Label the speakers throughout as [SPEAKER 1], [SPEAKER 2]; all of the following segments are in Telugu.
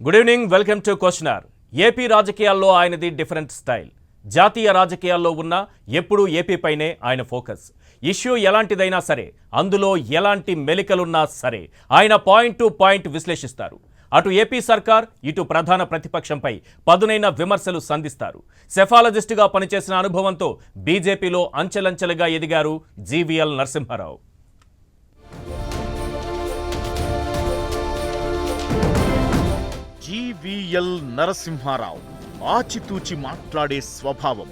[SPEAKER 1] Good evening, welcome to questionnaire. AP రాజకీయాల్లో ఆయనది డిఫరెంట్ స్టైల్. జాతీయ రాజకీయాల్లో ఉన్న ఎప్పుడూ ఏపీపైనే ఆయన ఫోకస్. ఇష్యూ ఎలాంటిదైనా సరే, అందులో ఎలాంటి మెలికలున్నా సరే ఆయన పాయింట్ టు పాయింట్ విశ్లేషిస్తారు. అటు ఏపీ సర్కార్, ఇటు ప్రధాన ప్రతిపక్షంపై పదునైన విమర్శలు సంధిస్తారు. సెఫాలజిస్టుగా పనిచేసిన అనుభవంతో బీజేపీలో అంచెలంచెలుగా ఎదిగారు జీవీఎల్ నరసింహారావు.
[SPEAKER 2] జీవీఎల్ నరసింహారావు ఆచితూచి మాట్లాడే స్వభావం,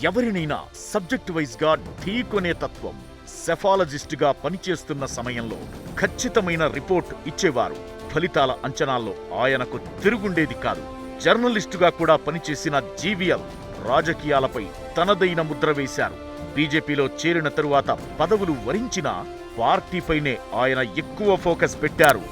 [SPEAKER 2] ఎవరినైనా సబ్జెక్ట్ వైజ్ గా ఢీకొనే తత్వం. సెఫాలజిస్టుగా పనిచేస్తున్న సమయంలో ఖచ్చితమైన రిపోర్ట్ ఇచ్చేవారు. ఫలితాల అంచనాల్లో ఆయనకు తిరుగుండేది కాదు. జర్నలిస్టుగా కూడా పనిచేసిన జీవీఎల్ రాజకీయాలపై తనదైన ముద్ర వేశారు. బీజేపీలో చేరిన తరువాత పదవులు వరించినా పార్టీపైనే ఆయన ఎక్కువ ఫోకస్ పెట్టారు.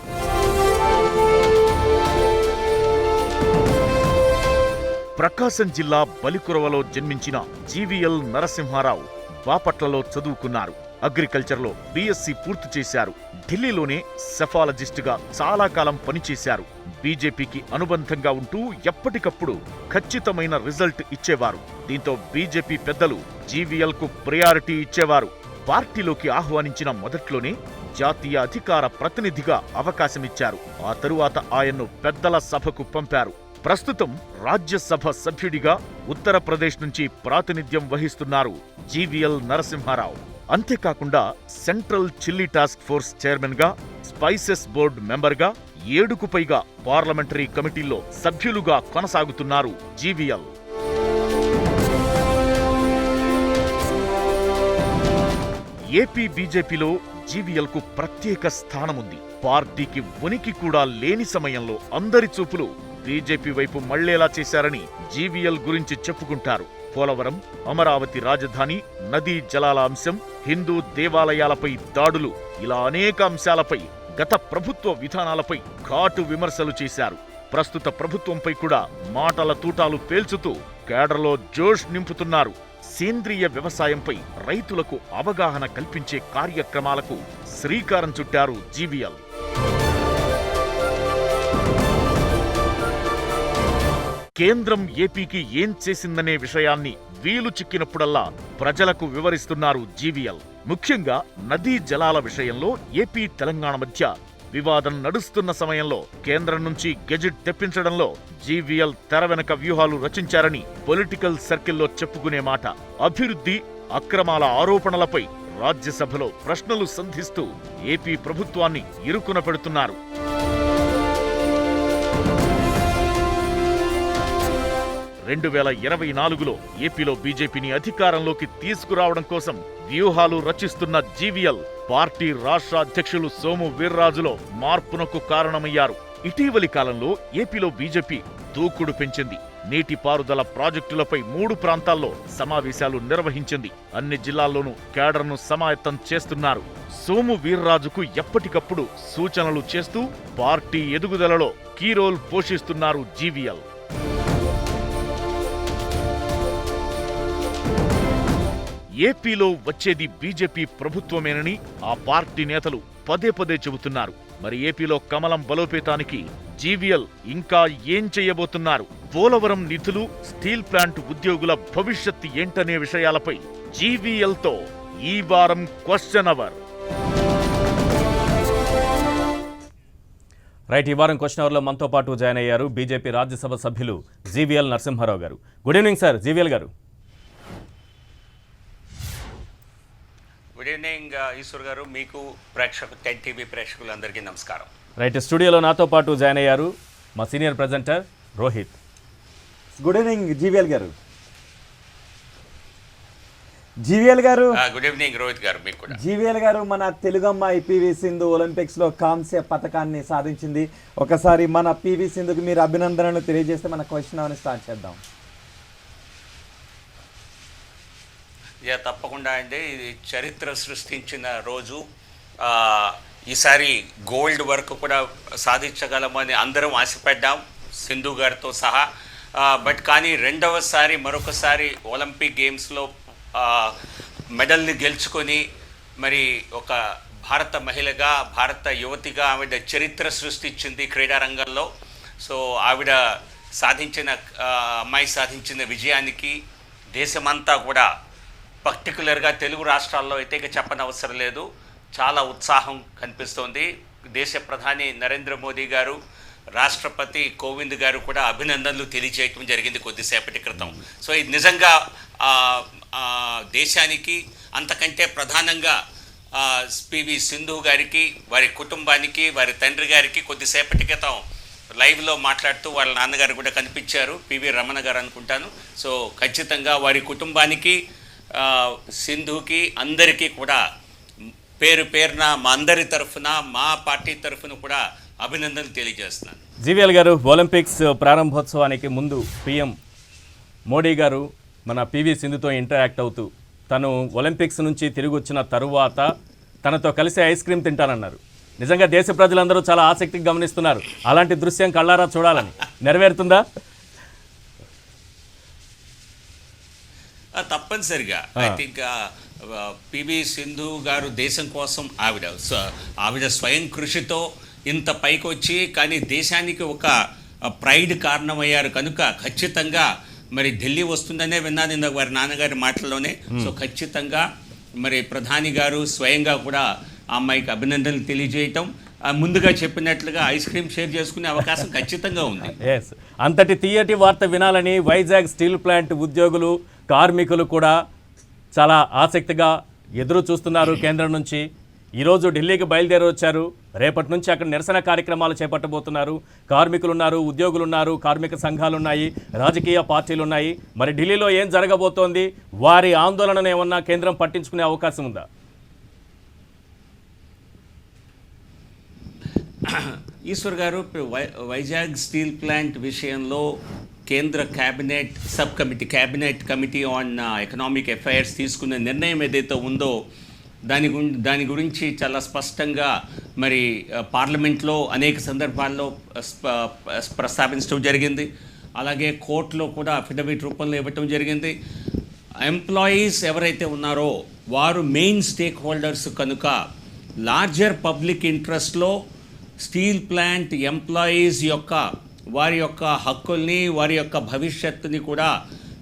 [SPEAKER 2] ప్రకాశం జిల్లా బలికురవలో జన్మించిన జీవీఎల్ నరసింహారావు బాపట్లలో చదువుకున్నారు. అగ్రికల్చర్లో బీఎస్సీ పూర్తి చేశారు. ఢిల్లీలోనే సెఫాలజిస్టుగా చాలా కాలం పనిచేశారు. బీజేపీకి అనుబంధంగా ఉంటూ ఎప్పటికప్పుడు ఖచ్చితమైన రిజల్ట్ ఇచ్చేవారు. దీంతో బీజేపీ పెద్దలు జీవీఎల్ కు ప్రయారిటీ ఇచ్చేవారు. పార్టీలోకి ఆహ్వానించిన మొదట్లోనే జాతీయ అధికార ప్రతినిధిగా అవకాశమిచ్చారు. ఆ తరువాత ఆయన్ను పెద్దల సభకు పంపారు. ప్రస్తుతం రాజ్యసభ సభ్యుడిగా ఉత్తరప్రదేశ్ నుంచి ప్రాతినిధ్యం వహిస్తున్నారు జీవీఎల్ నరసింహారావు. అంతేకాకుండా central chilli task force chairman గా, స్పైసెస్ బోర్డు మెంబర్ గా, 7కు పైగా పార్లమెంటరీ కమిటీల్లో సభ్యులుగా కొనసాగుతున్నారు జీవీఎల్. ఏపీ బీజేపీలో జీవీఎల్ కు ప్రత్యేక స్థానముంది. పార్టీకి ఉనికి కూడా లేని సమయంలో అందరి చూపులు బీజేపీ వైపు మళ్లేలా చేశారని జీవీఎల్ గురించి చెప్పుకుంటారు. పోలవరం, అమరావతి రాజధాని, నదీ జలాల అంశం, హిందూ దేవాలయాలపై దాడులు, ఇలా అనేక అంశాలపై, గత ప్రభుత్వ విధానాలపై ఘాటు విమర్శలు చేశారు. ప్రస్తుత ప్రభుత్వంపై కూడా మాటల తూటాలు పేల్చుతూ కేడర్లో జోష్ నింపుతున్నారు. సేంద్రియ వ్యవసాయంపై రైతులకు అవగాహన కల్పించే కార్యక్రమాలకు శ్రీకారం చుట్టారు జీవీఎల్. కేంద్రం ఏపీకి ఏం చేసిందనే విషయాన్ని వీలు చిక్కినప్పుడల్లా ప్రజలకు వివరిస్తున్నారు జీవీఎల్. ముఖ్యంగా నదీ జలాల విషయంలో ఏపీ తెలంగాణ మధ్య వివాదం నడుస్తున్న సమయంలో కేంద్రం నుంచి గెజిట్ తెప్పించడంలో జీవీఎల్ తెర వెనక వ్యూహాలు రచించారని పొలిటికల్ సర్కిల్లో చెప్పుకునే మాట. అభివృద్ధి, అక్రమాల ఆరోపణలపై రాజ్యసభలో ప్రశ్నలు సంధిస్తూ ఏపీ ప్రభుత్వాన్ని ఇరుకున పెడుతున్నారు. 2024లో ఏపీలో బీజేపీని అధికారంలోకి తీసుకురావడం కోసం వ్యూహాలు రచిస్తున్న జీవీఎల్ పార్టీ రాష్ట్ర అధ్యక్షులు సోము వీర్రాజులో మార్పునకు కారణమయ్యారు. ఇటీవలి కాలంలో ఏపీలో బీజేపీ దూకుడు పెంచింది. నీటిపారుదల ప్రాజెక్టులపై 3 ప్రాంతాల్లో సమావేశాలు నిర్వహించింది. అన్ని జిల్లాల్లోనూ కేడర్ను సమాయత్తం చేస్తున్నారు. సోము వీర్రాజుకు ఎప్పటికప్పుడు సూచనలు చేస్తూ పార్టీ ఎదుగుదలలో కీరోల్ పోషిస్తున్నారు జీవీఎల్. ఏపీలో వచ్చేది బీజేపీ ప్రభుత్వమేనని ఆ పార్టీ నేతలు పదే పదే చెబుతున్నారు. మరి ఏపీలో కమలం బలోపేతానికి జీవీఎల్ ఇంకా ఏం చేయబోతున్నారు? పోలవరం నిధులు, స్టీల్ ప్లాంట్ ఉద్యోగుల భవిష్యత్తు ఏంటనే విషయాలపై జీవీఎల్తో ఈ వారం క్వశ్చన్ అవర్.
[SPEAKER 1] రైట్, ఈ వారం క్వశ్చన్ అవర్లో మనతో పాటు జాయిన్ అయ్యారు బీజేపీ రాజ్యసభ సభ్యులు జీవీఎల్ నరసింహారావు గారు. గుడ్ ఈవినింగ్ సార్, జీవీఎల్ గారు.
[SPEAKER 3] గుడ్ ఈవినింగ్ ఈశ్వర్ గారు, మీకు టెన్ టీవీ ప్రేక్షకులందరికీ నమస్కారం.
[SPEAKER 1] రైట్, స్టూడియోలో నాతో పాటు జాయిన్ అయ్యారు మా senior presenter Rohit.
[SPEAKER 4] Good evening GVL గారు. జీవీఎల్ గారు
[SPEAKER 3] గుడ్ ఈవినింగ్ రోహిత్ గారు, మీకు కూడా.
[SPEAKER 4] జీవీఎల్ గారు, మన తెలుగమ్మాయి పివి సింధు ఒలింపిక్స్లో కాంస్య పథకాన్ని సాధించింది. ఒకసారి మన పివి సింధుకి మీరు అభినందనలు తెలియజేస్తే మన క్వశ్చన్ అవన్నీ స్టార్ట్ చేద్దాం.
[SPEAKER 3] తప్పకుండా అండి, ఇది చరిత్ర సృష్టించిన రోజు. ఈసారి గోల్డ్ వరకు కూడా సాధించగలమని అందరం ఆశపడ్డాం, సింధు గారితో సహా. బట్ కానీ మరొకసారి ఒలింపిక్ గేమ్స్లో మెడల్ని గెలుచుకొని మరి ఒక భారత మహిళగా, భారత యువతిగా ఆవిడ చరిత్ర సృష్టించింది క్రీడారంగంలో. సో ఆవిడ అమ్మాయి సాధించిన విజయానికి దేశమంతా కూడా, పర్టికులర్గా తెలుగు రాష్ట్రాల్లో అయితే ఇక చెప్పనవసరం లేదు, చాలా ఉత్సాహం కనిపిస్తోంది. దేశ ప్రధాని నరేంద్ర మోదీ గారు, రాష్ట్రపతి కోవింద్ గారు కూడా అభినందనలు తెలియజేయటం జరిగింది కొద్దిసేపటి క్రితం. సో ఇది నిజంగా దేశానికి, అంతకంటే ప్రధానంగా పివి సింధు గారికి, వారి కుటుంబానికి, వారి తండ్రి గారికి కొద్దిసేపటి క్రితం లైవ్లో మాట్లాడుతూ వాళ్ళ నాన్నగారు కూడా కనిపించారు, పివి రమణ గారు అనుకుంటాను. సో ఖచ్చితంగా వారి కుటుంబానికి, సింధుకి, అందరికీ కూడా పేరు పేరున మా అందరి తరఫున, మా పార్టీ తరఫున కూడా అభినందనలు తెలియజేస్తున్నాను.
[SPEAKER 1] జీవీఎల్ గారు, ఒలింపిక్స్ ప్రారంభోత్సవానికి ముందు పీఎం మోడీ గారు మన పివి సింధుతో ఇంటరాక్ట్ అవుతూ తను ఒలింపిక్స్ నుంచి తిరిగి వచ్చిన తరువాత తనతో కలిసి ఐస్ క్రీమ్ తింటానన్నారు. నిజంగా దేశ ప్రజలందరూ చాలా ఆసక్తిగా గమనిస్తున్నారు. అలాంటి దృశ్యం కళ్ళారా చూడాలని. నెరవేరుతుందా?
[SPEAKER 3] తప్పనిసరిగా. ఐ థింక్ పివి సింధు గారు దేశం కోసం ఆవిడ స్వయం కృషితో ఇంత పైకి వచ్చి, కానీ దేశానికి ఒక ప్రైడ్ కారణమయ్యారు కనుక ఖచ్చితంగా మరి ఢిల్లీ వస్తుందనే విన్నాను ఇందాక వారి నాన్నగారి మాటల్లోనే. సో ఖచ్చితంగా మరి ప్రధాని గారు స్వయంగా కూడా ఆ అమ్మాయికి అభినందనలు తెలియజేయటం, ముందుగా చెప్పినట్లుగా ఐస్ క్రీమ్ షేర్ చేసుకునే అవకాశం ఖచ్చితంగా ఉంది.
[SPEAKER 1] అంతటి తీయటి వార్త వినాలని వైజాగ్ స్టీల్ ప్లాంట్ ఉద్యోగులు, కార్మికులు కూడా చాలా ఆసక్తిగా ఎదురు చూస్తున్నారు. కేంద్రం నుంచి ఈరోజు ఢిల్లీకి బయలుదేరి వచ్చారు. రేపటి నుంచి అక్కడ నిరసన కార్యక్రమాలు చేపట్టబోతున్నారు. కార్మికులు ఉన్నారు, ఉద్యోగులు ఉన్నారు, కార్మిక సంఘాలు ఉన్నాయి, రాజకీయ పార్టీలు ఉన్నాయి. మరి ఢిల్లీలో ఏం జరగబోతోంది? వారి ఆందోళనను ఏమన్నా కేంద్రం పట్టించుకునే అవకాశం ఉందా?
[SPEAKER 3] ఈశ్వర్ గారు, వైజాగ్ స్టీల్ ప్లాంట్ విషయంలో కేంద్ర cabinet committee on economic affairs తీసుకున్న నిర్ణయం ఏదైతే ఉందో దాని గురించి చాలా స్పష్టంగా మరి పార్లమెంట్లో అనేక సందర్భాల్లో ప్రస్తావించడం జరిగింది. అలాగే కోర్టులో కూడా అఫిడవిట్ రూపంలో ఇవ్వటం జరిగింది. ఎంప్లాయీస్ ఎవరైతే ఉన్నారో వారు మెయిన్ స్టేక్ హోల్డర్స్ కనుక లార్జర్ పబ్లిక్ ఇంట్రెస్ట్లో స్టీల్ ప్లాంట్ ఎంప్లాయీస్ వారి యొక్క హక్కుల్ని, వారి యొక్క భవిష్యత్తుని కూడా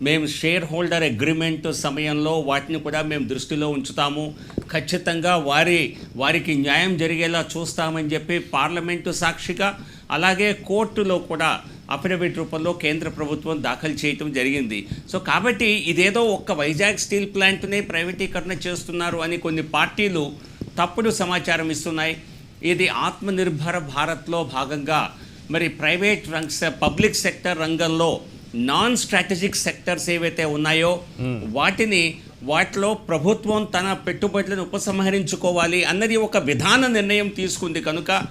[SPEAKER 3] మేము షేర్ హోల్డర్ అగ్రిమెంట్ సమయంలో వాటిని కూడా మేము దృష్టిలో ఉంచుతాము. ఖచ్చితంగా వారికి న్యాయం జరిగేలా చూస్తామని చెప్పి పార్లమెంటు సాక్షిగా, అలాగే కోర్టులో కూడా అఫిడవిట్ రూపంలో కేంద్ర ప్రభుత్వం దాఖలు చేయటం జరిగింది. సో కాబట్టి ఇదేదో ఒక్క వైజాగ్ స్టీల్ ప్లాంట్నే ప్రైవేటీకరణ చేస్తున్నారు అని కొన్ని పార్టీలు తప్పుడు సమాచారం ఇస్తున్నాయి. ఇది ఆత్మనిర్భర భారత్లో భాగంగా మరి పబ్లిక్ సెక్టర్ రంగంలో నాన్ స్ట్రాటజిక్ సెక్టర్స్ ఏవైతే ఉన్నాయో వాటిలో ప్రభుత్వం తన పెట్టుబడులను ఉపసంహరించుకోవాలి అన్నది ఒక విధాన నిర్ణయం తీసుకుంది కనుక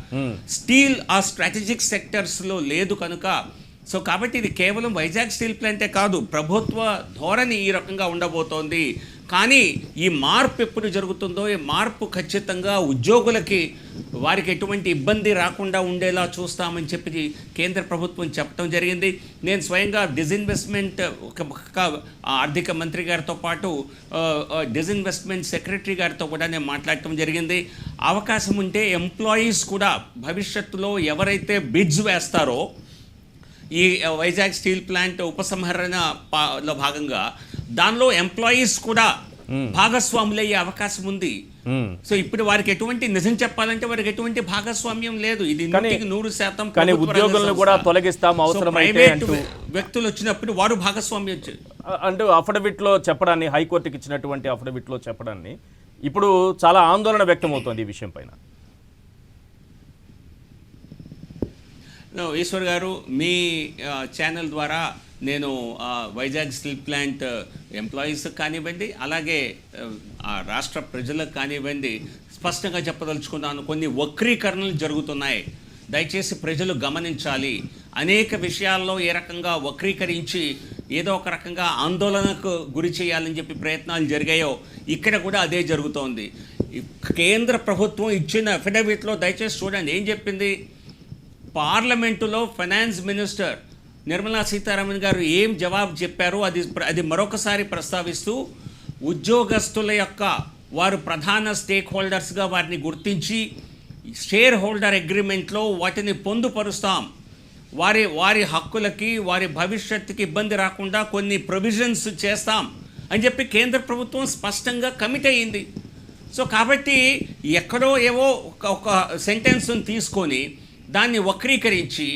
[SPEAKER 3] స్టీల్ ఆ స్ట్రాటజిక్ సెక్టర్స్లో లేదు కనుక, సో కాబట్టి ఇది కేవలం వైజాగ్ స్టీల్ ప్లాంటే కాదు, ప్రభుత్వ ధోరణి ఈ రకంగా ఉండబోతోంది. కానీ ఈ మార్పు ఎప్పుడు జరుగుతుందో, ఈ మార్పు ఖచ్చితంగా ఉద్యోగులకి వారికి ఎటువంటి ఇబ్బంది రాకుండా ఉండేలా చూస్తామని చెప్పి కేంద్ర ప్రభుత్వం చెప్పడం జరిగింది. నేను స్వయంగా డిస్ఇన్వెస్ట్మెంట్ ఆర్థిక మంత్రి గారితో పాటు డిస్ఇన్వెస్ట్మెంట్ సెక్రటరీ గారితో కూడా నేను మాట్లాడటం జరిగింది. అవకాశం ఉంటే ఎంప్లాయీస్ కూడా భవిష్యత్తులో ఎవరైతే బిడ్స్ వేస్తారో ఈ వైజాగ్ స్టీల్ ప్లాంట్ ఉపసంహరణలో భాగంగా దానిలో ఎంప్లాయీస్ కూడా భాగస్వాములయ్యే అవకాశం ఉంది. సో ఇప్పుడు వారికి ఎటువంటి, నిజం చెప్పాలంటే వారికి ఎటువంటి భాగస్వామ్యం లేదు. ఇది 100%
[SPEAKER 1] కానీ ఉద్యోగులను కూడా తొలగిస్తాం అవసరమైతే
[SPEAKER 3] వ్యక్తులు వచ్చినప్పుడు వారు భాగస్వామ్యం
[SPEAKER 1] అంటే అఫిడవిట్లో చెప్పడాన్ని, హైకోర్టుకి ఇచ్చినటువంటి అఫిడవిట్లో చెప్పడాన్ని ఇప్పుడు చాలా ఆందోళన వ్యక్తం అవుతుంది ఈ విషయం పైన.
[SPEAKER 3] ఈశ్వర్ గారు, మీ ఛానల్ ద్వారా నేను వైజాగ్ స్టీల్ ప్లాంట్ ఎంప్లాయీస్ కానివ్వండి, అలాగే రాష్ట్ర ప్రజలకు కానివ్వండి స్పష్టంగా చెప్పదలుచుకున్నాను. కొన్ని వక్రీకరణలు జరుగుతున్నాయి, దయచేసి ప్రజలు గమనించాలి. అనేక విషయాల్లో ఏ రకంగా వక్రీకరించి ఏదో ఒక రకంగా ఆందోళనకు గురి చేయాలని చెప్పి ప్రయత్నాలు జరిగాయో ఇక్కడ కూడా అదే జరుగుతోంది. కేంద్ర ప్రభుత్వం ఇచ్చిన అఫిడవిట్లో దయచేసి చూడండి ఏం చెప్పింది. పార్లమెంటులో ఫైనాన్స్ మినిస్టర్ నిర్మలా సీతారామన్ గారు ఏం జవాబు చెప్పారో అది మరొకసారి ప్రస్తావిస్తూ, ఉద్యోగస్తుల యొక్క వారు ప్రధాన స్టేక్ హోల్డర్స్గా వారిని గుర్తించి షేర్ హోల్డర్ అగ్రిమెంట్లో వాటిని పొందుపరుస్తాం. వారి వారి హక్కులకి వారి భవిష్యత్తుకి ఇబ్బంది రాకుండా కొన్ని ప్రొవిజన్స్ చేస్తాం అని చెప్పి కేంద్ర ప్రభుత్వం స్పష్టంగా కమిట్ అయ్యింది. సో కాబట్టి ఎక్కడో ఏవో ఒక సెంటెన్స్ని తీసుకొని దాన్ని వక్రీకరించి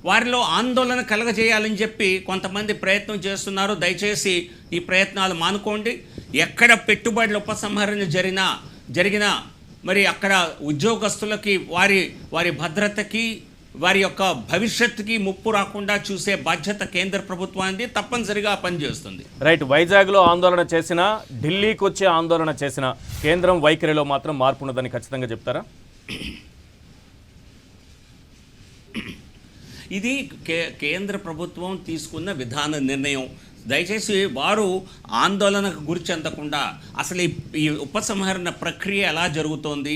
[SPEAKER 3] వారిలో ఆందోళన కలగజేయాలని చెప్పి కొంతమంది ప్రయత్నం చేస్తున్నారు. దయచేసి ఈ ప్రయత్నాలు మానుకోండి. ఎక్కడ పెట్టుబడుల ఉపసంహరణ జరిగినా మరి అక్కడ ఉద్యోగస్తులకి వారి భద్రతకి వారి యొక్క భవిష్యత్తుకి ముప్పు రాకుండా చూసే బాధ్యత కేంద్ర ప్రభుత్వానికి తప్పనిసరిగా పనిచేస్తుంది.
[SPEAKER 1] రైట్, వైజాగ్లో ఆందోళన చేసినా ఢిల్లీకి వచ్చే ఆందోళన చేసినా కేంద్రం వైఖరిలో మాత్రం మార్పు ఉన్నదని ఖచ్చితంగా చెప్తారా?
[SPEAKER 3] ఇది కేంద్ర ప్రభుత్వం తీసుకున్న విధాన నిర్ణయం. దయచేసి వారు ఆందోళనకు గురి చెందకుండా అసలు ఈ ఉపసంహరణ ప్రక్రియ ఎలా జరుగుతోంది,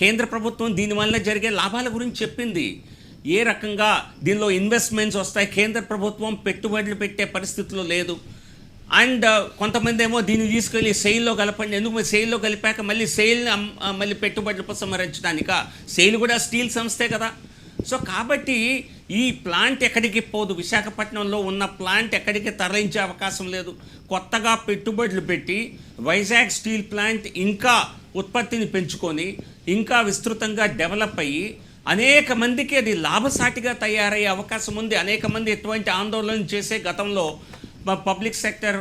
[SPEAKER 3] కేంద్ర ప్రభుత్వం దీనివల్ల జరిగే లాభాల గురించి చెప్పింది. ఏ రకంగా దీనిలో ఇన్వెస్ట్మెంట్స్ వస్తాయి, కేంద్ర ప్రభుత్వం పెట్టుబడులు పెట్టే పరిస్థితిలో లేదు. అండ్ కొంతమంది ఏమో దీన్ని తీసుకెళ్ళి సెయిల్లో కలపండి, ఎందుకు సెయిల్లో కలిపాక మళ్ళీ పెట్టుబడులు ఉపసంహరించడానిక? సెయిల్ కూడా స్టీల్ సంస్థే కదా. సో కాబట్టి ఈ ప్లాంట్ ఎక్కడికి పోదు, విశాఖపట్నంలో ఉన్న ప్లాంట్ ఎక్కడికి తరలించే అవకాశం లేదు. కొత్తగా పెట్టుబడులు పెట్టి వైజాగ్ స్టీల్ ప్లాంట్ ఇంకా ఉత్పత్తిని పెంచుకొని ఇంకా విస్తృతంగా డెవలప్ అయ్యి అనేక మందికి అది లాభసాటిగా తయారయ్యే అవకాశం ఉంది. అనేక మంది ఎటువంటి ఆందోళన చేసే గతంలో పబ్లిక్ సెక్టర్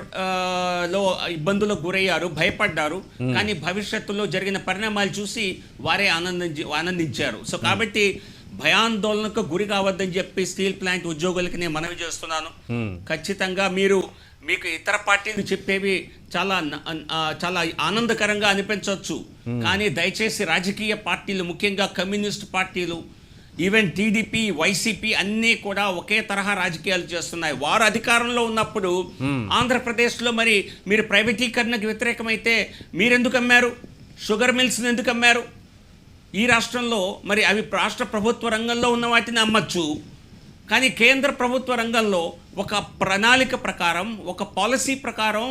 [SPEAKER 3] లో ఇబ్బందులకు గురయ్యారు, భయపడ్డారు. కానీ భవిష్యత్తులో జరిగిన పరిణామాలు చూసి వారే ఆనందించారు. సో కాబట్టి భయాందోళనకు గురి కావద్దని చెప్పి స్టీల్ ప్లాంట్ ఉద్యోగులకి నేను మనవి చేస్తున్నాను. ఖచ్చితంగా మీకు ఇతర పార్టీలు చెప్పేవి చాలా ఆనందకరంగా అనిపించవచ్చు, కానీ దయచేసి రాజకీయ పార్టీలు, ముఖ్యంగా కమ్యూనిస్ట్ పార్టీలు, ఈవెన్ టీడీపీ, వైసీపీ అన్నీ కూడా ఒకే తరహా రాజకీయాలు చేస్తున్నాయి. వారు అధికారంలో ఉన్నప్పుడు ఆంధ్రప్రదేశ్లో మరి మీరు ప్రైవేటీకరణకు వ్యతిరేకమైతే మీరెందుకు అమ్మారు? షుగర్ మిల్స్ని ఎందుకు అమ్మారు? ఈ రాష్ట్రంలో మరి అవి రాష్ట్ర ప్రభుత్వ రంగంలో ఉన్న వాటిని అమ్మచ్చు, కానీ కేంద్ర ప్రభుత్వ రంగంలో ఒక ప్రణాళిక ప్రకారం, ఒక పాలసీ ప్రకారం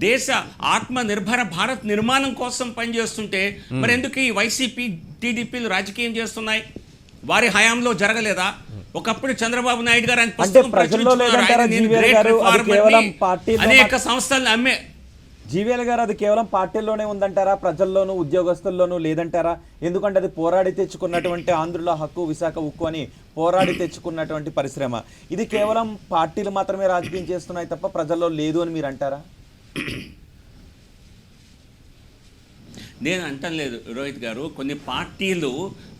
[SPEAKER 3] దేశ ఆత్మనిర్భర భారత్ నిర్మాణం కోసం పనిచేస్తుంటే మరి ఎందుకు ఈ వైసీపీ, టీడీపీలు రాజకీయం చేస్తున్నాయి? వారి హయాంలో జరగలేదా? ఒకప్పుడు చంద్రబాబు నాయుడు గారు అనేక సంస్థలను అమ్మే.
[SPEAKER 4] జీవీఎల్ గారు, అది కేవలం పార్టీల్లోనే ఉందంటారా, ప్రజల్లోనూ ఉద్యోగస్తుల్లోనూ లేదంటారా? ఎందుకంటే అది పోరాడి తెచ్చుకున్నటువంటి ఆంధ్రుల హక్కు, విశాఖ ఉక్కు అని పోరాడి తెచ్చుకున్నటువంటి పరిశ్రమ. ఇది కేవలం పార్టీలు మాత్రమే రాజకీయం చేస్తున్నాయి తప్ప ప్రజల్లో లేదు అని మీరు అంటారా?
[SPEAKER 3] నేను అంటలేదు రోహిత్ గారు, కొన్ని పార్టీలు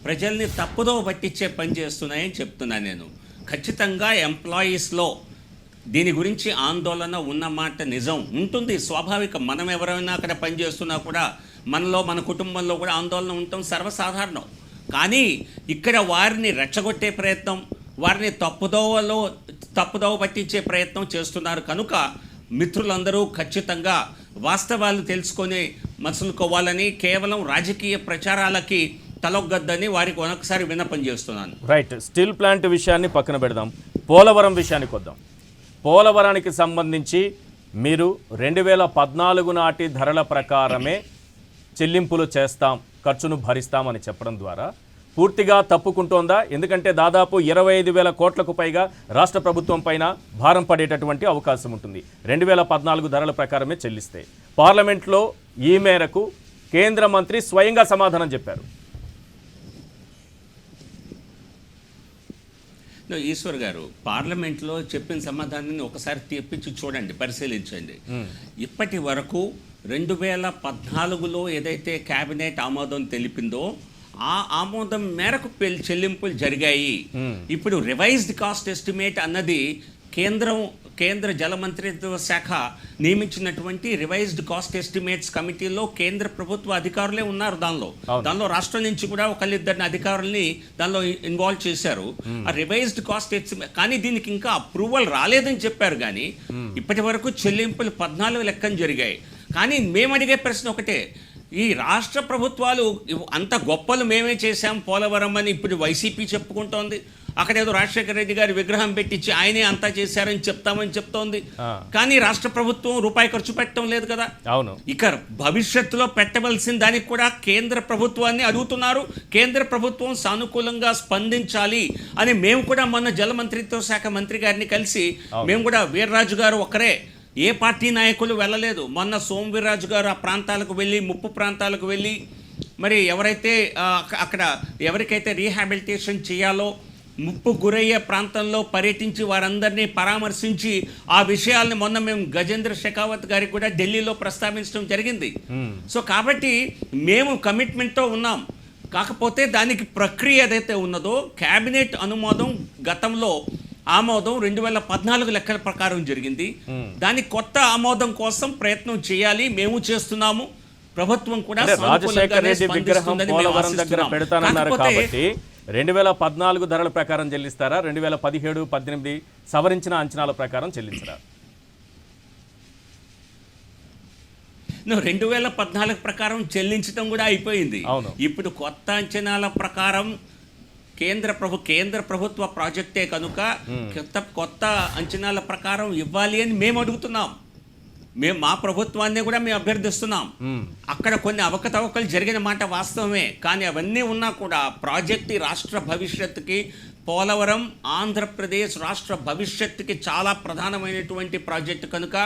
[SPEAKER 3] ప్రజల్ని తప్పుదో పట్టించే పని చేస్తున్నాయని చెప్తున్నాను నేను. ఖచ్చితంగా ఎంప్లాయీస్లో దీని గురించి ఆందోళన ఉన్నమాట నిజం ఉంటుంది, స్వాభావికం. మనం ఎవరైనా అక్కడ పనిచేస్తున్నా కూడా మన కుటుంబంలో కూడా ఆందోళన ఉండటం సర్వసాధారణం. కానీ ఇక్కడ వారిని రెచ్చగొట్టే ప్రయత్నం, వారిని తప్పుదోవ పట్టించే ప్రయత్నం చేస్తున్నారు. కనుక మిత్రులందరూ ఖచ్చితంగా వాస్తవాలు తెలుసుకొని మసులుకోవాలని, కేవలం రాజకీయ ప్రచారాలకి తలొగ్గద్దని వారికి ఒకసారి విన్నపం చేస్తున్నాను.
[SPEAKER 1] రైట్, స్టీల్ ప్లాంట్ విషయాన్ని పక్కన పెడదాం, పోలవరం విషయానికి వద్దాం. పోలవరానికి సంబంధించి మీరు 2014 నాటి ధరల ప్రకారమే చెల్లింపులు చేస్తాం, ఖర్చును భరిస్తామని చెప్పడం ద్వారా పూర్తిగా తప్పుకుంటోందా? ఎందుకంటే దాదాపు 25,000 కోట్లకు పైగా రాష్ట్ర ప్రభుత్వం పైన భారం పడేటటువంటి అవకాశం ఉంటుంది 2014 ధరల ప్రకారమే చెల్లిస్తే. పార్లమెంట్లో ఈ మేరకు కేంద్ర మంత్రి స్వయంగా సమాధానం చెప్పారు.
[SPEAKER 3] ఈశ్వర్ గారు, పార్లమెంట్లో చెప్పిన సమాధానాన్ని ఒకసారి తెప్పించి చూడండి, పరిశీలించండి. ఇప్పటి వరకు 2014లో ఏదైతే కేబినెట్ ఆమోదం తెలిపిందో ఆ ఆమోదం మేరకు చెల్లింపులు జరిగాయి. ఇప్పుడు రివైజ్డ్ కాస్ట్ ఎస్టిమేట్ అన్నది కేంద్ర జల మంత్రిత్వ శాఖ నియమించినటువంటి రివైజ్డ్ కాస్ట్ ఎస్టిమేట్స్ కమిటీలో కేంద్ర ప్రభుత్వ అధికారులే ఉన్నారు. దానిలో రాష్ట్రం నుంచి కూడా ఒకళ్ళిద్దరిని అధికారుల్ని దానిలో ఇన్వాల్వ్ చేశారు. ఆ రివైజ్డ్ కాస్ట్ ఎస్టిమేట్, కానీ దీనికి ఇంకా అప్రూవల్ రాలేదని చెప్పారు. కానీ ఇప్పటి వరకు చెల్లింపులు 14 లెక్కన జరిగాయి. కానీ మేము అడిగే ప్రశ్న ఒకటే, ఈ రాష్ట్ర ప్రభుత్వాలు అంత గొప్పలు మేమే చేశాం పోలవరం అని ఇప్పుడు వైసీపీ చెప్పుకుంటోంది. అక్కడ ఏదో రాజశేఖర రెడ్డి గారి విగ్రహం పెట్టించి ఆయనే అంతా చేశారని చెప్తోంది. కానీ రాష్ట్ర ప్రభుత్వం రూపాయి ఖర్చు పెట్టడం లేదు కదా.
[SPEAKER 1] అవును.
[SPEAKER 3] ఇక భవిష్యత్తులో పెట్టవలసిన దానికి కూడా కేంద్ర ప్రభుత్వాన్ని అడుగుతున్నారు. కేంద్ర ప్రభుత్వం సానుకూలంగా స్పందించాలి అని మేము కూడా మొన్న జలమంత్రిత్వ శాఖ మంత్రి గారిని కలిసి మేము కూడా వీర్రాజు గారు ఒకరే, ఏ పార్టీ నాయకులు వెళ్ళలేదు. మొన్న సోమవీర్రాజు గారు ఆ ప్రాంతాలకు వెళ్ళి, ముప్పు ప్రాంతాలకు వెళ్ళి, మరి ఎవరైతే అక్కడ ఎవరికైతే రీహాబిలిటేషన్ చేయాలో ముప్పు గురయ్యే ప్రాంతంలో పర్యటించి వారందరినీ పరామర్శించి ఆ విషయాల్ని మొన్న మేము గజేంద్ర షెకావత్ గారికి కూడా ఢిల్లీలో ప్రస్తావించడం జరిగింది. సో కాబట్టి మేము కమిట్మెంట్తో ఉన్నాం. కాకపోతే దానికి ప్రక్రియ ఏదైతే ఉన్నదో కేబినెట్ అనుమోదం గతంలో ఆమోదం 2014 లెక్కల ప్రకారం జరిగింది. దాని కొత్త ఆమోదం కోసం ప్రయత్నం చేయాలి, మేము చేస్తున్నాము. ప్రభుత్వం కూడా
[SPEAKER 1] రాజశేఖర రెడ్డి విగ్రహం పోలవరం దగ్గర పెడతానన్నారు కాబట్టి 2014 ధరల ప్రకారం చెల్లిస్తారా, 2017, 18 సవరించిన అంచనాల ప్రకారం చెల్లించరా?
[SPEAKER 3] 2014 ప్రకారం చెల్లించడం కూడా అయిపోయింది. ఇప్పుడు కొత్త అంచనాల ప్రకారం కేంద్ర ప్రభుత్వ ప్రాజెక్టే కనుక కొత్త అంచనాల ప్రకారం ఇవ్వాలి అని మేము అడుగుతున్నాం. మేము మా ప్రభుత్వాన్ని కూడా మేము అభ్యర్థిస్తున్నాం. అక్కడ కొన్ని అవకతవకలు జరిగిన మాట వాస్తవమే, కానీ అవన్నీ ఉన్నా కూడా ప్రాజెక్టు రాష్ట్ర భవిష్యత్తుకి, పోలవరం ఆంధ్రప్రదేశ్ రాష్ట్ర భవిష్యత్తుకి చాలా ప్రధానమైనటువంటి ప్రాజెక్టు కనుక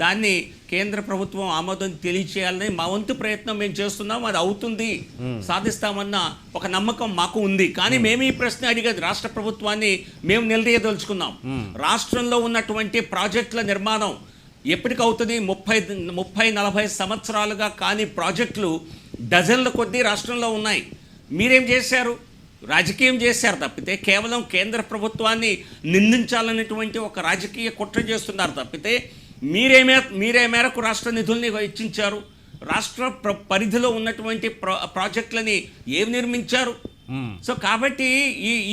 [SPEAKER 3] దాన్ని కేంద్ర ప్రభుత్వం ఆమోదం తెలియచేయాలని మా వంతు ప్రయత్నం మేము చేస్తున్నాం. అది అవుతుంది, సాధిస్తామన్న ఒక నమ్మకం మాకు ఉంది. కానీ మేము ఈ ప్రశ్న అడిగేది రాష్ట్ర ప్రభుత్వాన్ని మేము నిలదీయదలుచుకున్నాం. రాష్ట్రంలో ఉన్నటువంటి ప్రాజెక్టుల నిర్మాణం ఎప్పటికవుతుంది? 30-40 సంవత్సరాలుగా కానీ ప్రాజెక్టులు డజన్ల కొద్దీ రాష్ట్రంలో ఉన్నాయి. మీరేం చేశారు? రాజకీయం చేశారు తప్పితే, కేవలం కేంద్ర ప్రభుత్వాన్ని నిందించాలనేటువంటి ఒక రాజకీయ కుట్ర చేస్తున్నారు తప్పితే మీరే మేరకు రాష్ట్ర నిధుల్ని వెచ్చించారు? రాష్ట్ర పరిధిలో ఉన్నటువంటి ప్రాజెక్టులని ఏమి నిర్మించారు? సో కాబట్టి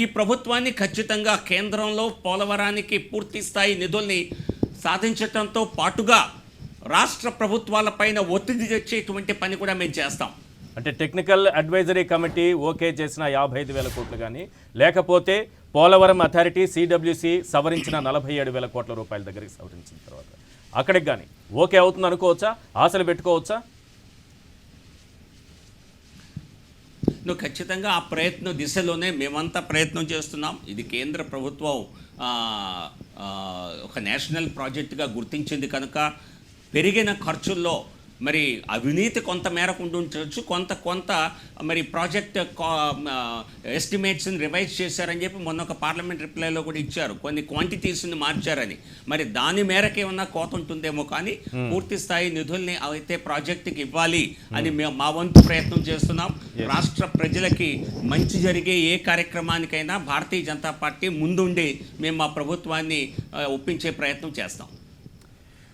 [SPEAKER 3] ఈ ప్రభుత్వాన్ని ఖచ్చితంగా కేంద్రంలో పోలవరానికి పూర్తి స్థాయి నిధుల్ని సాధించడంతో పాటుగా రాష్ట్ర ప్రభుత్వాలపైన ఒత్తిడి తెచ్చేటువంటి పని కూడా మేము చేస్తాం.
[SPEAKER 1] అంటే టెక్నికల్ అడ్వైజరీ కమిటీ ఓకే చేసిన 55,000 కోట్లు కానీ, లేకపోతే పోలవరం అథారిటీ సిడబ్ల్యూసి సవరించిన 47,000 కోట్ల రూపాయల దగ్గరికి సవరించిన తర్వాత అక్కడికి కానీ ఓకే అవుతుంది అనుకోవచ్చా? ఆశలు పెట్టుకోవచ్చా?
[SPEAKER 3] ఖచ్చితంగా ఆ ప్రయత్న దిశలోనే మేమంతా ప్రయత్నం చేస్తున్నాం. ఇది కేంద్ర ప్రభుత్వం ఒక నేషనల్ ప్రాజెక్టుగా గుర్తించింది కనుక పెరిగిన ఖర్చుల్లో మరి అవినీతి కొంత మేరకు ఉండుండొచ్చు, కొంత మరి ప్రాజెక్ట్ ఎస్టిమేట్స్ని రివైజ్ చేశారని చెప్పి మొన్న ఒక పార్లమెంట్ రిప్లైలో కూడా ఇచ్చారు. కొన్ని క్వాంటిటీస్ని మార్చారని. మరి దాని మేరకు ఏమన్నా కోత ఉంటుందేమో, కానీ పూర్తి స్థాయి నిధుల్ని అయితే ప్రాజెక్టుకి ఇవ్వాలి అని మేము మా వంతు ప్రయత్నం చేస్తున్నాం. రాష్ట్ర ప్రజలకి మంచి జరిగే ఏ కార్యక్రమానికైనా భారతీయ జనతా పార్టీ ముందుండి మేము మా ప్రభుత్వాన్ని ఒప్పించే ప్రయత్నం చేస్తాం.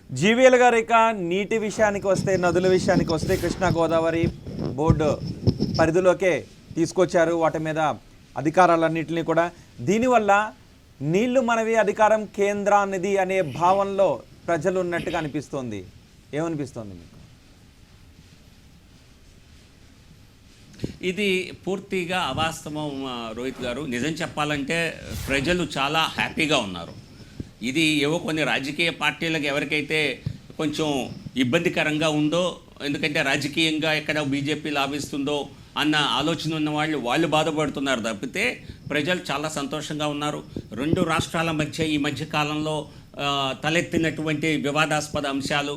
[SPEAKER 4] జీవీఎల్ గారు, ఇక నీటి విషయానికి వస్తే, నదుల విషయానికి వస్తే కృష్ణా గోదావరి బోర్డు పరిధిలోకే తీసుకొచ్చారు వాటి మీద అధికారాలన్నింటినీ కూడా. దీనివల్ల నీళ్లు మనవి, అధికారం కేంద్రానిది అనే భావనలో ప్రజలు ఉన్నట్టుగా అనిపిస్తోంది. ఏమనిపిస్తోంది మీకు?
[SPEAKER 3] ఇది పూర్తిగా అవాస్తవం రోహిత్ గారు. నిజం చెప్పాలంటే ప్రజలు చాలా హ్యాపీగా ఉన్నారు. ఇది ఏవో కొన్ని రాజకీయ పార్టీలకు ఎవరికైతే కొంచెం ఇబ్బందికరంగా ఉందో, ఎందుకంటే రాజకీయంగా ఎక్కడ బీజేపీ లాభిస్తుందో అన్న ఆలోచన ఉన్న వాళ్ళు బాధపడుతున్నారు తప్పితే ప్రజలు చాలా సంతోషంగా ఉన్నారు. రెండు రాష్ట్రాల మధ్య ఈ మధ్య కాలంలో తలెత్తినటువంటి వివాదాస్పద అంశాలు,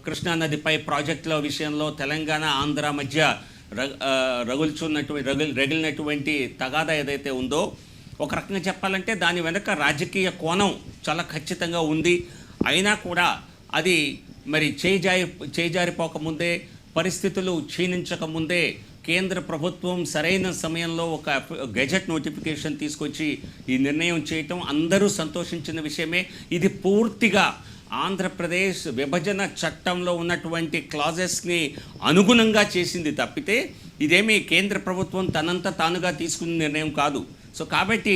[SPEAKER 3] కృష్ణానదిపై ప్రాజెక్టుల విషయంలో తెలంగాణ ఆంధ్ర మధ్య రగిలినటువంటి తగాదా ఏదైతే ఉందో, ఒక రకంగా చెప్పాలంటే దాని వెనుక రాజకీయ కోణం చాలా ఖచ్చితంగా ఉంది. అయినా కూడా అది మరి చేజారిపోకముందే, పరిస్థితులు క్షీణించకముందే కేంద్ర ప్రభుత్వం సరైన సమయంలో ఒక గెజెట్ నోటిఫికేషన్ తీసుకొచ్చి ఈ నిర్ణయం చేయటం అందరూ సంతోషించిన విషయమే. ఇది పూర్తిగా ఆంధ్రప్రదేశ్ విభజన చట్టంలో ఉన్నటువంటి క్లాజెస్ని అనుగుణంగా చేసింది తప్పితే ఇదేమీ కేంద్ర ప్రభుత్వం తనంతా తానుగా తీసుకున్న నిర్ణయం కాదు. సో కాబట్టి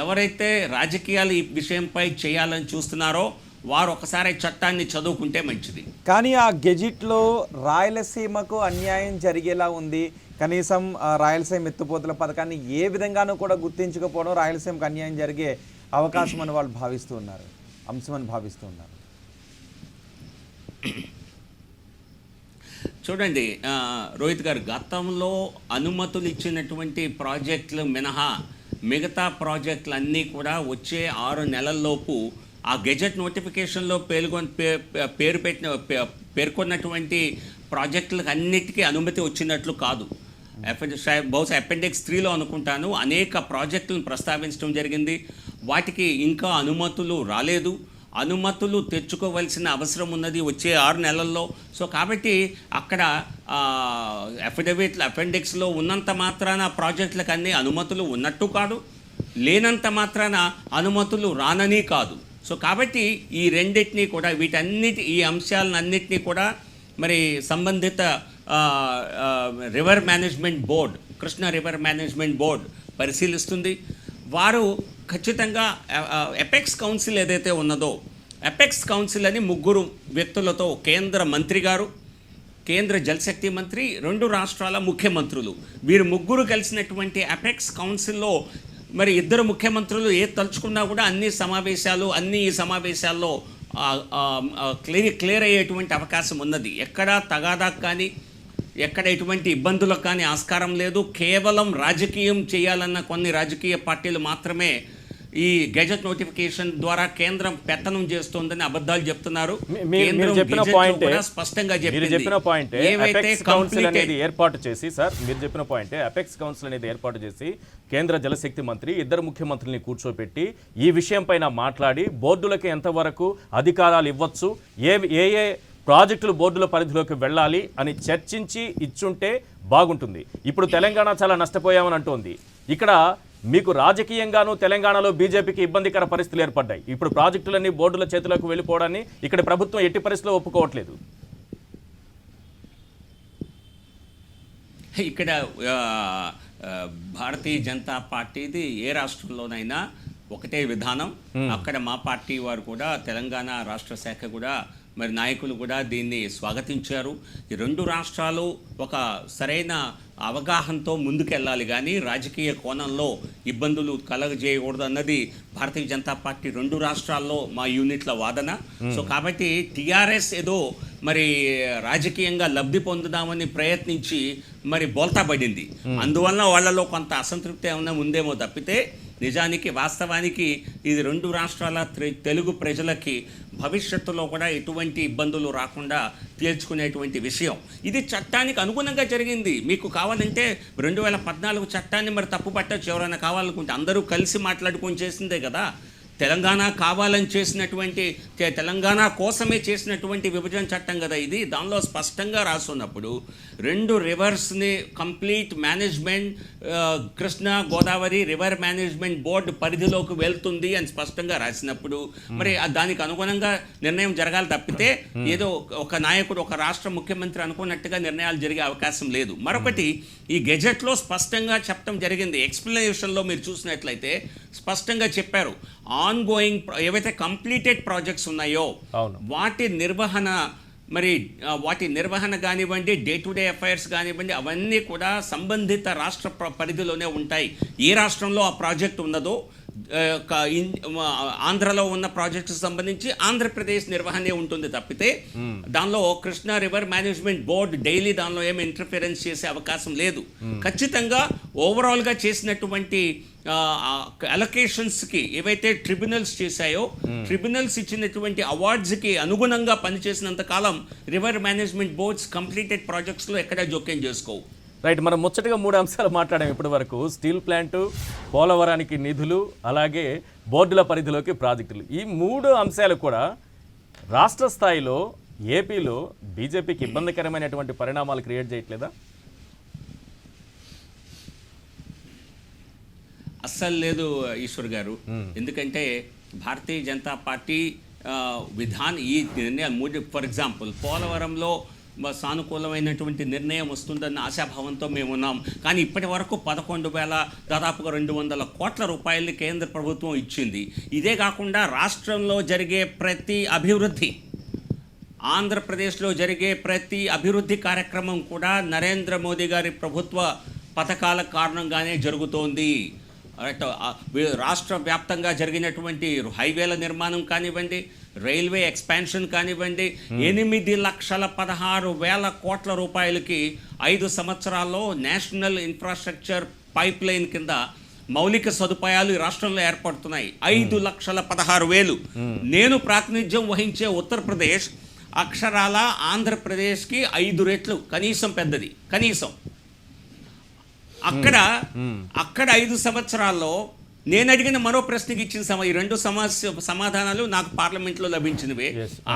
[SPEAKER 3] ఎవరైతే రాజకీయాలు ఈ విషయంపై చేయాలని చూస్తున్నారో వారు ఒకసారి చట్టాన్ని చదువుకుంటే మంచిది.
[SPEAKER 4] కానీ ఆ గెజిట్లో రాయలసీమకు అన్యాయం జరిగేలా ఉంది. కనీసం రాయలసీమ ఎత్తుపోతల పథకాన్ని ఏ విధంగానూ కూడా గుర్తించకపోవడం రాయలసీమకు అన్యాయం జరిగే అవకాశం అని వాళ్ళు భావిస్తూ ఉన్నారు, అంశమని భావిస్తూ ఉన్నారు.
[SPEAKER 3] చూడండి రోహిత్ గారు, గతంలో అనుమతులు ఇచ్చినటువంటి ప్రాజెక్టులు మినహా మిగతా ప్రాజెక్టులు అన్నీ కూడా వచ్చే 6 నెలల్లోపు ఆ గెజెట్ నోటిఫికేషన్లో పేర్కొన్నటువంటి ప్రాజెక్టులకు అన్నిటికీ అనుమతి వచ్చినట్లు కాదు. బహుశా అపెండిక్స్ 3లో అనుకుంటాను అనేక ప్రాజెక్టులను ప్రస్తావించడం జరిగింది. వాటికి ఇంకా అనుమతులు రాలేదు. అనుమతులు తెచ్చుకోవాల్సిన అవసరం ఉన్నది వచ్చే 6 నెలల్లో. సో కాబట్టి అక్కడ అపెండిక్స్లో ఉన్నంత మాత్రాన ప్రాజెక్టులకు అన్ని అనుమతులు ఉన్నట్టు కాదు, లేనంత మాత్రాన అనుమతులు రానని కాదు. సో కాబట్టి ఈ రెండింటినీ కూడా ఈ అంశాలన్నింటినీ కూడా మరి సంబంధిత river management board, Krishna river management board పరిశీలిస్తుంది. వారు ఖచ్చితంగా ఎపెక్స్ కౌన్సిల్ ఏదైతే ఉన్నదో, ఎపెక్స్ కౌన్సిల్ అని 3 వ్యక్తులతో కేంద్ర మంత్రి గారు, కేంద్ర జలశక్తి మంత్రి, 2 రాష్ట్రాల ముఖ్యమంత్రులు, వీరు 3 కలిసినటువంటి ఎపెక్స్ కౌన్సిల్లో మరి 2 ముఖ్యమంత్రులు తలుచుకున్నా కూడా ఈ సమావేశాల్లో క్లియర్ అయ్యేటువంటి అవకాశం ఉన్నది. ఎక్కడా తగాదాకు కానీ ఎక్కడ ఎటువంటి ఇబ్బందులకు కానీ ఆస్కారం లేదు. కేవలం రాజకీయం చేయాలన్న కొన్ని రాజకీయ పార్టీలు మాత్రమే ఈ గెజెట్ నోటిఫికేషన్ ద్వారా కేంద్రం పెత్తనం చేస్తోందని అబద్ధాలు చెప్తున్నారు.
[SPEAKER 1] మీరు చెప్పిన పాయింటే అపెక్స్ కౌన్సిల్ అనేది ఏర్పాటు చేసి కేంద్ర జలశక్తి మంత్రి 2 ముఖ్యమంత్రుల్ని కూర్చోపెట్టి ఈ విషయం పైన మాట్లాడి బోర్డులకు ఎంతవరకు అధికారాలు ఇవ్వచ్చు, ఏ ప్రాజెక్టులు బోర్డుల పరిధిలోకి వెళ్ళాలి అని చర్చించి ఇచ్చుంటే బాగుంటుంది. ఇప్పుడు తెలంగాణ చాలా నష్టపోయామని అంటోంది. ఇక్కడ మీకు రాజకీయంగానూ తెలంగాణలో బీజేపీకి ఇబ్బందికర పరిస్థితులు ఏర్పడ్డాయి. ఇప్పుడు ప్రాజెక్టులన్నీ బోర్డుల చేతులకు వెళ్ళిపోవడాన్ని ఇక్కడ ప్రభుత్వం ఎట్టి పరిస్థితిలో ఒప్పుకోవట్లేదు.
[SPEAKER 3] ఇక్కడ భారతీయ జనతా పార్టీది ఏ రాష్ట్రంలోనైనా ఒకటే విధానం. అక్కడ మా పార్టీ వారు కూడా, తెలంగాణ రాష్ట్ర శాఖ కూడా, మరి నాయకులు కూడా దీన్ని స్వాగతించారు. ఈ 2 రాష్ట్రాలు ఒక సరైన అవగాహనతో ముందుకెళ్ళాలి కానీ రాజకీయ కోణంలో ఇబ్బందులు కలగజేయకూడదు అన్నది భారతీయ జనతా పార్టీ 2 రాష్ట్రాల్లో మా యూనిట్ల వాదన. సో కాబట్టి టీఆర్ఎస్ ఏదో మరి రాజకీయంగా లబ్ధి పొందుదామని ప్రయత్నించి మరి బోల్తా పడింది. అందువలన వాళ్ళలో కొంత అసంతృప్తి ఏమైనా ఉందేమో తప్పితే నిజానికి వాస్తవానికి ఇది 2 రాష్ట్రాల తెలుగు ప్రజలకి భవిష్యత్తులో కూడా ఎటువంటి ఇబ్బందులు రాకుండా తేల్చుకునేటువంటి విషయం. ఇది చట్టానికి అనుగుణంగా జరిగింది. మీకు కావాలంటే 2014 చట్టాన్ని మరి తప్పు పట్టచ్చు ఎవరైనా కావాలనుకుంటే. అందరూ కలిసి మాట్లాడుకొని చేసిందే కదా. తెలంగాణ కావాలని చేసినటువంటి, తెలంగాణ కోసమే చేసినటువంటి విభజన చట్టం కదా ఇది. దానిలో స్పష్టంగా రాసున్నప్పుడు 2 రివర్స్ని complete management Krishna Godavari river management board పరిధిలోకి వెళ్తుంది అని స్పష్టంగా రాసినప్పుడు మరి దానికి అనుగుణంగా నిర్ణయం జరగాలి తప్పితే ఏదో ఒక నాయకుడు, ఒక రాష్ట్ర ముఖ్యమంత్రి అనుకున్నట్టుగా నిర్ణయాలు జరిగే అవకాశం లేదు. మరొకటి, ఈ గెజెట్లో స్పష్టంగా చెప్పడం జరిగింది. ఎక్స్ప్లెనేషన్లో మీరు చూసినట్లయితే స్పష్టంగా చెప్పారు, ఆన్ గోయింగ్ ఏవైతే కంప్లీటెడ్ ప్రాజెక్ట్స్ ఉన్నాయో వాటి నిర్వహణ కానివ్వండి, డే టు డే అఫైర్స్ కానివ్వండి, అవన్నీ కూడా సంబంధిత రాష్ట్ర పరిధిలోనే ఉంటాయి. ఏ రాష్ట్రంలో ఆ ప్రాజెక్ట్ ఉన్నదో, ఆంధ్రలో ఉన్న ప్రాజెక్ట్స్ సంబంధించి ఆంధ్రప్రదేశ్ నిర్వహణే ఉంటుంది తప్పితే దానిలో Krishna river management board daily దానిలో ఏమి ఇంటర్ఫిరెన్స్ చేసే అవకాశం లేదు. ఖచ్చితంగా ఓవరాల్గా చేసినటువంటి అలొకేషన్స్కి ఏవైతే ట్రిబ్యునల్స్ చేశాయో, ట్రిబ్యునల్స్ ఇచ్చినటువంటి అవార్డ్స్కి అనుగుణంగా పనిచేసినంత కాలం రివర్ మేనేజ్మెంట్ బోర్డ్స్ కంప్లీటెడ్ ప్రాజెక్ట్స్లో ఎక్కడా జోక్యం చేసుకోవు.
[SPEAKER 1] రైట్, మనం ముచ్చటగా 3 అంశాలు మాట్లాడాం ఇప్పటి వరకు. స్టీల్ ప్లాంటు, పోలవరానికి నిధులు, అలాగే బోర్డుల పరిధిలోకి ప్రాజెక్టులు. ఈ 3 అంశాలు కూడా రాష్ట్ర స్థాయిలో ఏపీలో బీజేపీకి ఇబ్బందికరమైనటువంటి పరిణామాలు క్రియేట్ చేయట్లేదా?
[SPEAKER 3] అస్సలు లేదు ఈశ్వర్ గారు. ఎందుకంటే భారతీయ జనతా పార్టీ ఈ నిర్ణయాలు ఫర్ ఎగ్జాంపుల్ పోలవరంలో సానుకూలమైనటువంటి నిర్ణయం వస్తుందన్న ఆశాభావంతో మేము ఉన్నాం. కానీ ఇప్పటి వరకు 11,000 దాదాపుగా 200 కోట్ల రూపాయలని కేంద్ర ప్రభుత్వం ఇచ్చింది. ఇదే కాకుండా రాష్ట్రంలో జరిగే ప్రతి అభివృద్ధి, ఆంధ్రప్రదేశ్లో జరిగే ప్రతి అభివృద్ధి కార్యక్రమం కూడా నరేంద్ర మోదీ గారి ప్రభుత్వ పథకాల కారణంగానే జరుగుతోంది. రాష్ట్ర వ్యాప్తంగా జరిగినటువంటి హైవేల నిర్మాణం కానివ్వండి, రైల్వే ఎక్స్పాన్షన్ కానివ్వండి, 8,16,000 కోట్ల రూపాయలకి 5 సంవత్సరాల్లో నేషనల్ ఇన్ఫ్రాస్ట్రక్చర్ పైప్ లైన్ కింద మౌలిక సదుపాయాలు ఈ రాష్ట్రంలో ఏర్పడుతున్నాయి. 5,16,000. నేను ప్రాతినిధ్యం వహించే ఉత్తరప్రదేశ్ అక్షరాల ఆంధ్రప్రదేశ్కి 5 రెట్లు కనీసం పెద్దది. కనీసం అక్కడ 5 సంవత్సరాల్లో నేను అడిగిన మరో ప్రశ్నకి ఇచ్చిన ఈ 2 సమాధానాలు నాకు పార్లమెంట్లో లభించినవే.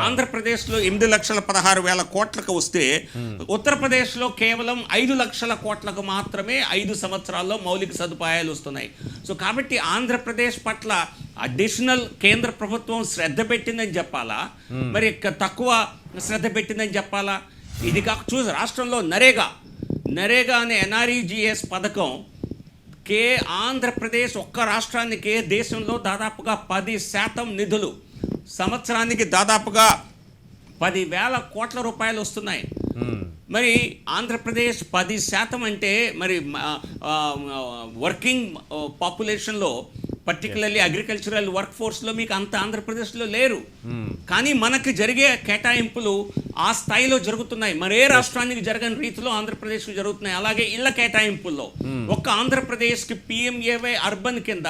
[SPEAKER 3] ఆంధ్రప్రదేశ్లో 8,16,000 కోట్లకు వస్తే ఉత్తరప్రదేశ్లో కేవలం 5 లక్షల కోట్లకు మాత్రమే 5 సంవత్సరాల్లో మౌలిక సదుపాయాలు వస్తున్నాయి. సో కాబట్టి ఆంధ్రప్రదేశ్ పట్ల అడిషనల్ కేంద్ర ప్రభుత్వం శ్రద్ధ పెట్టిందని చెప్పాలా, మరి తక్కువ శ్రద్ధ పెట్టిందని చెప్పాలా? ఇది కాక చూసి రాష్ట్రంలో నరేగా అనే NREGS పథకం ఆంధ్రప్రదేశ్ ఒక్క రాష్ట్రానికి దేశంలో దాదాపుగా 10% నిధులు, సంవత్సరానికి దాదాపుగా 10,000 కోట్ల రూపాయలు వస్తున్నాయి. మరి ఆంధ్రప్రదేశ్ 10% అంటే మరి వర్కింగ్ పాపులేషన్లో, పర్టికులర్లీ అగ్రికల్చరల్ వర్క్ ఫోర్స్లో మీకు అంత ఆంధ్రప్రదేశ్లో లేరు. కానీ మనకి జరిగే కేటాయింపులు ఆ స్థాయిలో జరుగుతున్నాయి. మరే రాష్ట్రానికి జరగని రీతిలో ఆంధ్రప్రదేశ్కి జరుగుతున్నాయి. అలాగే ఇళ్ల కేటాయింపుల్లో ఒక్క ఆంధ్రప్రదేశ్కి PMAY అర్బన్ కింద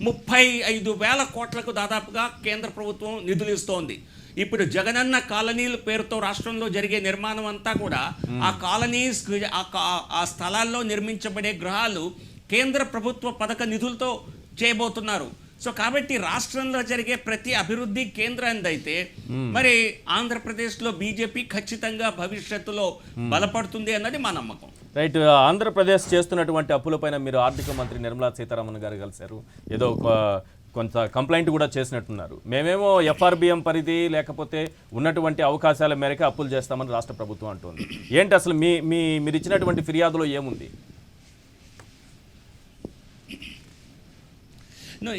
[SPEAKER 3] 35,000 కోట్లకు దాదాపుగా కేంద్ర ప్రభుత్వం నిధులు ఇస్తోంది. ఇప్పుడు జగనన్న కాలనీల పేరుతో రాష్ట్రంలో జరిగే నిర్మాణం అంతా కూడా ఆ కాలనీస్, ఆ స్థలాల్లో నిర్మించబడే గృహాలు కేంద్ర ప్రభుత్వ పథక నిధులతో చేయబోతున్నారు. సో కాబట్టి రాష్ట్రంలో జరిగే ప్రతి అభివృద్ధి కేంద్రానిదైతే మరి ఆంధ్రప్రదేశ్లో బీజేపీ ఖచ్చితంగా భవిష్యత్తులో బలపడుతుంది అన్నది మా నమ్మకం.
[SPEAKER 1] రైట్. ఆంధ్రప్రదేశ్ చేస్తున్నటువంటి అప్పులపైన మీరు ఆర్థిక మంత్రి నిర్మలా సీతారామన్ గారు కలిశారు. ఏదో కొంత కంప్లైంట్ కూడా చేసినట్టున్నారు. మేమేమో FRBM పరిధి లేకపోతే ఉన్నటువంటి అవకాశాల మేరకు అప్పులు చేస్తామని రాష్ట్ర ప్రభుత్వం అంటుంది. ఏంటి అసలు మీరు ఇచ్చినటువంటి ఫిర్యాదులో ఏముంది?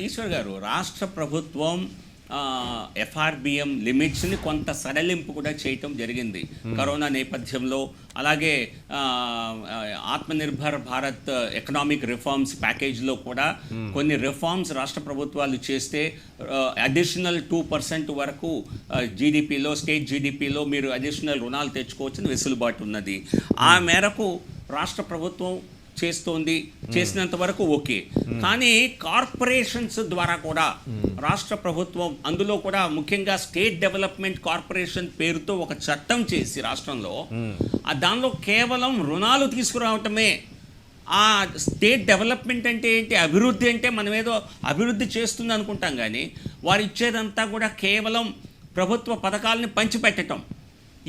[SPEAKER 3] ఈశ్వర్ గారు, రాష్ట్ర ప్రభుత్వం FRBM లిమిట్స్ని కొంత సడలింపు కూడా చేయటం జరిగింది కరోనా నేపథ్యంలో. అలాగే ఆత్మనిర్భర్ భారత్ ఎకనామిక్ రిఫార్మ్స్ ప్యాకేజ్లో కూడా కొన్ని రిఫార్మ్స్ రాష్ట్ర ప్రభుత్వాలు చేస్తే అడిషనల్ 2% వరకు జీడిపిలో, స్టేట్ జీడిపిలో మీరు అడిషనల్ రుణాలు తెచ్చుకోవచ్చని వెసులుబాటు ఉన్నది. ఆ మేరకు రాష్ట్ర ప్రభుత్వం చేసినంత వరకు ఓకే. కానీ కార్పొరేషన్స్ ద్వారా కూడా రాష్ట్ర ప్రభుత్వం, అందులో కూడా ముఖ్యంగా స్టేట్ డెవలప్మెంట్ కార్పొరేషన్ పేరుతో ఒక చట్టం చేసి రాష్ట్రంలో దానిలో కేవలం రుణాలు తీసుకురావటమే. ఆ స్టేట్ డెవలప్మెంట్ అంటే ఏంటి, అభివృద్ధి అంటే మనం ఏదో అభివృద్ధి చేస్తుంది అనుకుంటాం, కానీ వారు ఇచ్చేదంతా కూడా కేవలం ప్రభుత్వ పథకాలని పంచిపెట్టడం.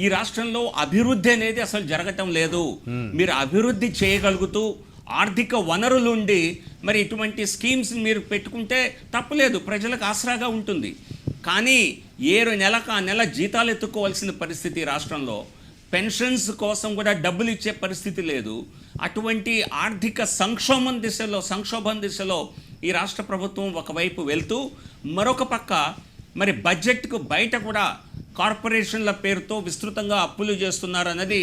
[SPEAKER 3] ఈ రాష్ట్రంలో అభివృద్ధి అనేది అసలు జరగటం లేదు. మీరు అభివృద్ధి చేయగలుగుతూ ఆర్థిక వనరులుండి మరి ఇటువంటి స్కీమ్స్ మీరు పెట్టుకుంటే తప్పులేదు, ప్రజలకు ఆసరాగా ఉంటుంది. కానీ నెలకు ఆ నెల జీతాలు ఎత్తుకోవాల్సిన పరిస్థితి రాష్ట్రంలో, పెన్షన్స్ కోసం కూడా డబ్బులు ఇచ్చే పరిస్థితి లేదు. అటువంటి ఆర్థిక సంక్షోభం దిశలో ఈ రాష్ట్ర ప్రభుత్వం ఒకవైపు వెళ్తూ మరొక పక్క మరి బడ్జెట్కు బయట కూడా కార్పొరేషన్ల పేరుతో విస్తృతంగా అప్పులు చేస్తున్నారు అన్నది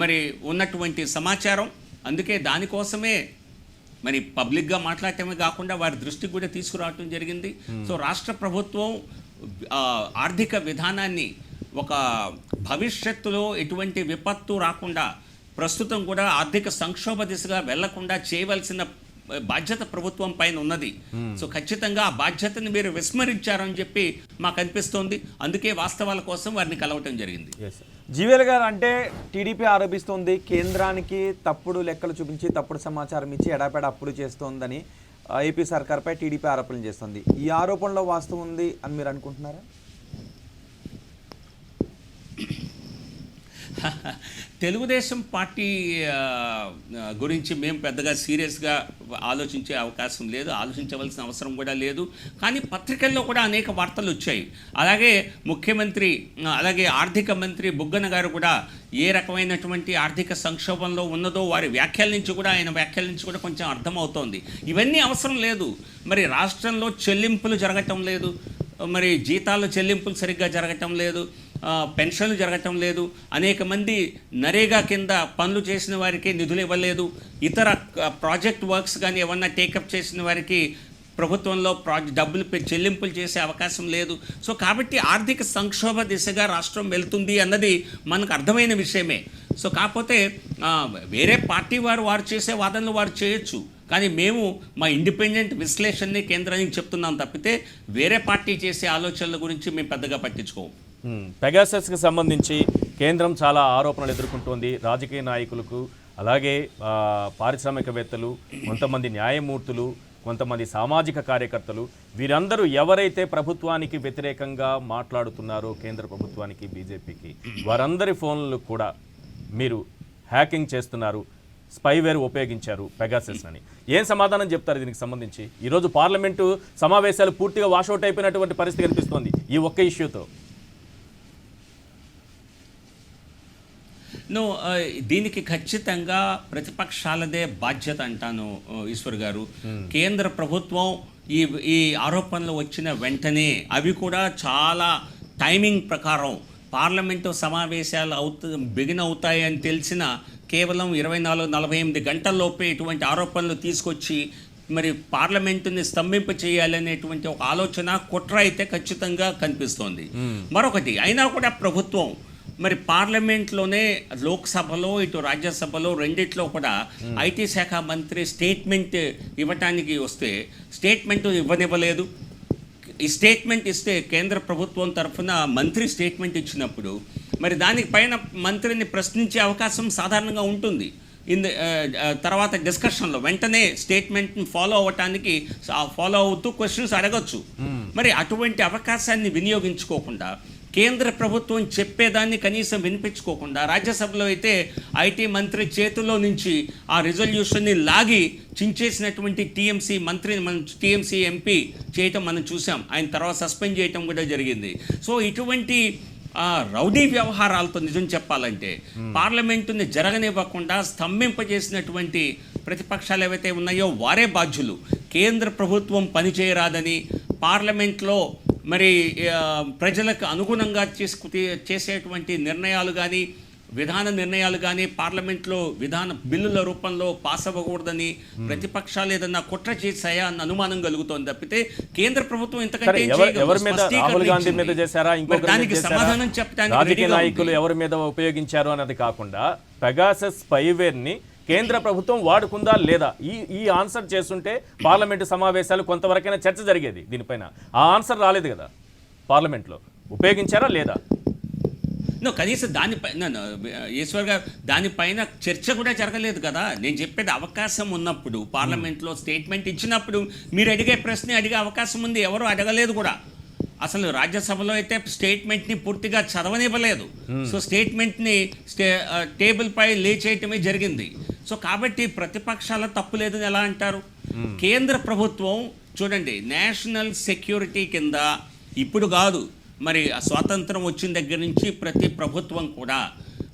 [SPEAKER 3] మరి ఉన్నటువంటి సమాచారం. అందుకే దానికోసమే మరి పబ్లిక్గా మాట్లాడటమే కాకుండా వారి దృష్టికి కూడా తీసుకురావటం జరిగింది. సో రాష్ట్ర ప్రభుత్వం ఆర్థిక విధానాన్ని ఒక భవిష్యత్తులో ఎటువంటి విపత్తు రాకుండా, ప్రస్తుతం కూడా ఆర్థిక సంక్షోభ దిశగా వెళ్లకుండా చేయవలసిన బాధ్యత ప్రభుత్వం పైన ఉన్నది. సో ఖచ్చితంగా ఆ బాధ్యతని మీరు విస్మరించారని చెప్పి మాకు అనిపిస్తోంది. అందుకే వాస్తవాల కోసం వారిని కలవటం జరిగింది.
[SPEAKER 4] జీవేల్ గారు, అంటే టీడీపీ ఆరోపిస్తోంది కేంద్రానికి తప్పుడు లెక్కలు చూపించి తప్పుడు సమాచారం ఇచ్చి ఎడాపెడ అప్పులు చేస్తోందని ఏపీ సర్కార్పై టీడీపీ ఆరోపణలు చేస్తుంది. ఈ ఆరోపణలో వాస్తవం ఉంది అని మీరు అనుకుంటున్నారా?
[SPEAKER 3] తెలుగుదేశం పార్టీ గురించి మేము పెద్దగా సీరియస్గా ఆలోచించే అవకాశం లేదు, ఆలోచించవలసిన అవసరం కూడా లేదు. కానీ పత్రికల్లో కూడా అనేక వార్తలు వచ్చాయి. అలాగే ముఖ్యమంత్రి, అలాగే ఆర్థిక మంత్రి బుగ్గన గారు కూడా ఏ రకమైనటువంటి ఆర్థిక సంక్షోభంలో ఉన్నదో వారి వ్యాఖ్యల నుంచి కూడా, ఆయన వ్యాఖ్యల నుంచి కూడా కొంచెం అర్థమవుతోంది. ఇవన్నీ అవసరం లేదు. మరి రాష్ట్రంలో చెల్లింపులు జరగటం లేదు, మరి జీతాల చెల్లింపులు సరిగ్గా జరగటం లేదు, పెన్షన్లు జరగటం లేదు, అనేక మంది నరేగా కింద పనులు చేసిన వారికి నిధులు ఇవ్వలేదు, ఇతర ప్రాజెక్ట్ వర్క్స్ కానీ ఏమన్నా టేకప్ చేసిన వారికి ప్రభుత్వంలో డబ్బులు చెల్లింపులు చేసే అవకాశం లేదు. సో కాబట్టి ఆర్థిక సంక్షోభ దిశగా రాష్ట్రం వెళ్తుంది అన్నది మనకు అర్థమైన విషయమే. సో కాకపోతే వేరే పార్టీ వారు చేసే వాదనలు వారు చేయొచ్చు, కానీ మేము మా ఇండిపెండెంట్ విశ్లేషణని కేంద్రానికి చెప్తున్నాం తప్పితే వేరే పార్టీ చేసే ఆలోచనల గురించి మేము పెద్దగా పట్టించుకోము.
[SPEAKER 1] పెగాసస్కి సంబంధించి కేంద్రం చాలా ఆరోపణలు ఎదుర్కొంటోంది. రాజకీయ నాయకులకు, అలాగే పారిశ్రామికవేత్తలు, కొంతమంది న్యాయమూర్తులు, కొంతమంది సామాజిక కార్యకర్తలు, వీరందరూ ఎవరైతే ప్రభుత్వానికి వ్యతిరేకంగా మాట్లాడుతున్నారో, కేంద్ర ప్రభుత్వానికి, బీజేపీకి, వారందరి ఫోన్లు కూడా మీరు హ్యాకింగ్ చేస్తున్నారు, స్పైవేర్ ఉపయోగించారు పెగాసస్ అని. ఏం సమాధానం చెప్తారు దీనికి సంబంధించి? ఈరోజు పార్లమెంటు సమావేశాలు పూర్తిగా వాషౌట్ అయిపోయినటువంటి పరిస్థితి కనిపిస్తోంది ఈ ఒక్క ఇష్యూతో.
[SPEAKER 3] దీనికి ఖచ్చితంగా ప్రతిపక్షాలదే బాధ్యత అంటాను ఈశ్వర్ గారు. కేంద్ర ప్రభుత్వం ఈ ఆరోపణలు వచ్చిన వెంటనే అవి కూడా చాలా టైమింగ్ ప్రకారం పార్లమెంటు సమావేశాలు బిగిన్ అవుతాయి అని తెలిసిన కేవలం 24-48 గంటల్లోపే ఇటువంటి ఆరోపణలు తీసుకొచ్చి మరి పార్లమెంటుని స్తంభింప చేయాలనేటువంటి ఒక ఆలోచన, కుట్ర అయితే ఖచ్చితంగా కనిపిస్తోంది. మరొకటి అయినా కూడా ప్రభుత్వం మరి పార్లమెంట్లోనే, లోక్సభలో ఇటు రాజ్యసభలో రెండిట్లో కూడా ఐటీ శాఖ మంత్రి స్టేట్మెంట్ ఇవ్వటానికి వస్తే స్టేట్మెంట్ ఇవ్వనివ్వలేదు. ఈ స్టేట్మెంట్ ఇస్తే కేంద్ర ప్రభుత్వం తరఫున మంత్రి స్టేట్మెంట్ ఇచ్చినప్పుడు మరి దానిపైన మంత్రిని ప్రశ్నించే అవకాశం సాధారణంగా ఉంటుంది. తర్వాత డిస్కషన్లో వెంటనే స్టేట్మెంట్ని ఫాలో అవుతూ క్వశ్చన్స్ అడగచ్చు. మరి అటువంటి అవకాశాన్ని వినియోగించుకోకుండా, కేంద్ర ప్రభుత్వం చెప్పేదాన్ని కనీసం వినిపించుకోకుండా, రాజ్యసభలో అయితే ఐటీ మంత్రి చేతిలో నుంచి ఆ రిజల్యూషన్ని లాగి చించేసినటువంటి టీఎంసీ ఎంపీ చేయటం మనం చూసాం. ఆయన తర్వాత సస్పెండ్ చేయటం కూడా జరిగింది. సో ఇటువంటి రౌడీ వ్యవహారాలతో నిజం చెప్పాలంటే పార్లమెంటుని జరగనివ్వకుండా స్తంభింపజేసినటువంటి ప్రతిపక్షాలు ఏవైతే ఉన్నాయో వారే బాధ్యులు. కేంద్ర ప్రభుత్వం పనిచేయరాదని, పార్లమెంట్లో మరి ప్రజలకు అనుగుణంగా చేసేటువంటి నిర్ణయాలు కానీ, విధాన నిర్ణయాలు కానీ పార్లమెంట్లో బిల్లుల రూపంలో పాస్ అవ్వకూడదని ప్రతిపక్షాలు ఏదన్నా కుట్ర చేశాయా అన్న అనుమానం కలుగుతోంది తప్పితే కేంద్ర ప్రభుత్వం ఇంతకంటే దానికి సమాధానం చెప్పడానికి
[SPEAKER 1] రాజకీయ నాయకులు ఎవరి మీద ఉపయోగించారు అన్నది కాకుండా పెగాసస్ స్పైవేర్ని కేంద్ర ప్రభుత్వం వాడుకుందా లేదా, ఈ ఆన్సర్ చేస్తుంటే పార్లమెంటు సమావేశాలు కొంతవరకైనా చర్చ జరిగేది. దీనిపైన ఆ ఆన్సర్ రాలేదు కదా. పార్లమెంట్లో ఉపయోగించారా లేదా?
[SPEAKER 3] కనీసం ఈశ్వర్ గారు దానిపైన చర్చ కూడా జరగలేదు కదా. నేను చెప్పేది అవకాశం ఉన్నప్పుడు, పార్లమెంట్లో స్టేట్మెంట్ ఇచ్చినప్పుడు మీరు అడిగే అవకాశం ఉంది. ఎవరు అడగలేదు కూడా. అసలు రాజ్యసభలో అయితే స్టేట్మెంట్ని పూర్తిగా చదవనివ్వలేదు. సో స్టేట్మెంట్ని టేబుల్ పై లేచేయటమే జరిగింది. సో కాబట్టి ప్రతిపక్షాల తప్పు లేదని ఎలా అంటారు? కేంద్ర ప్రభుత్వం చూడండి, నేషనల్ సెక్యూరిటీ కింద ఇప్పుడు కాదు, మరి స్వాతంత్రం వచ్చిన దగ్గర నుంచి ప్రతి ప్రభుత్వం కూడా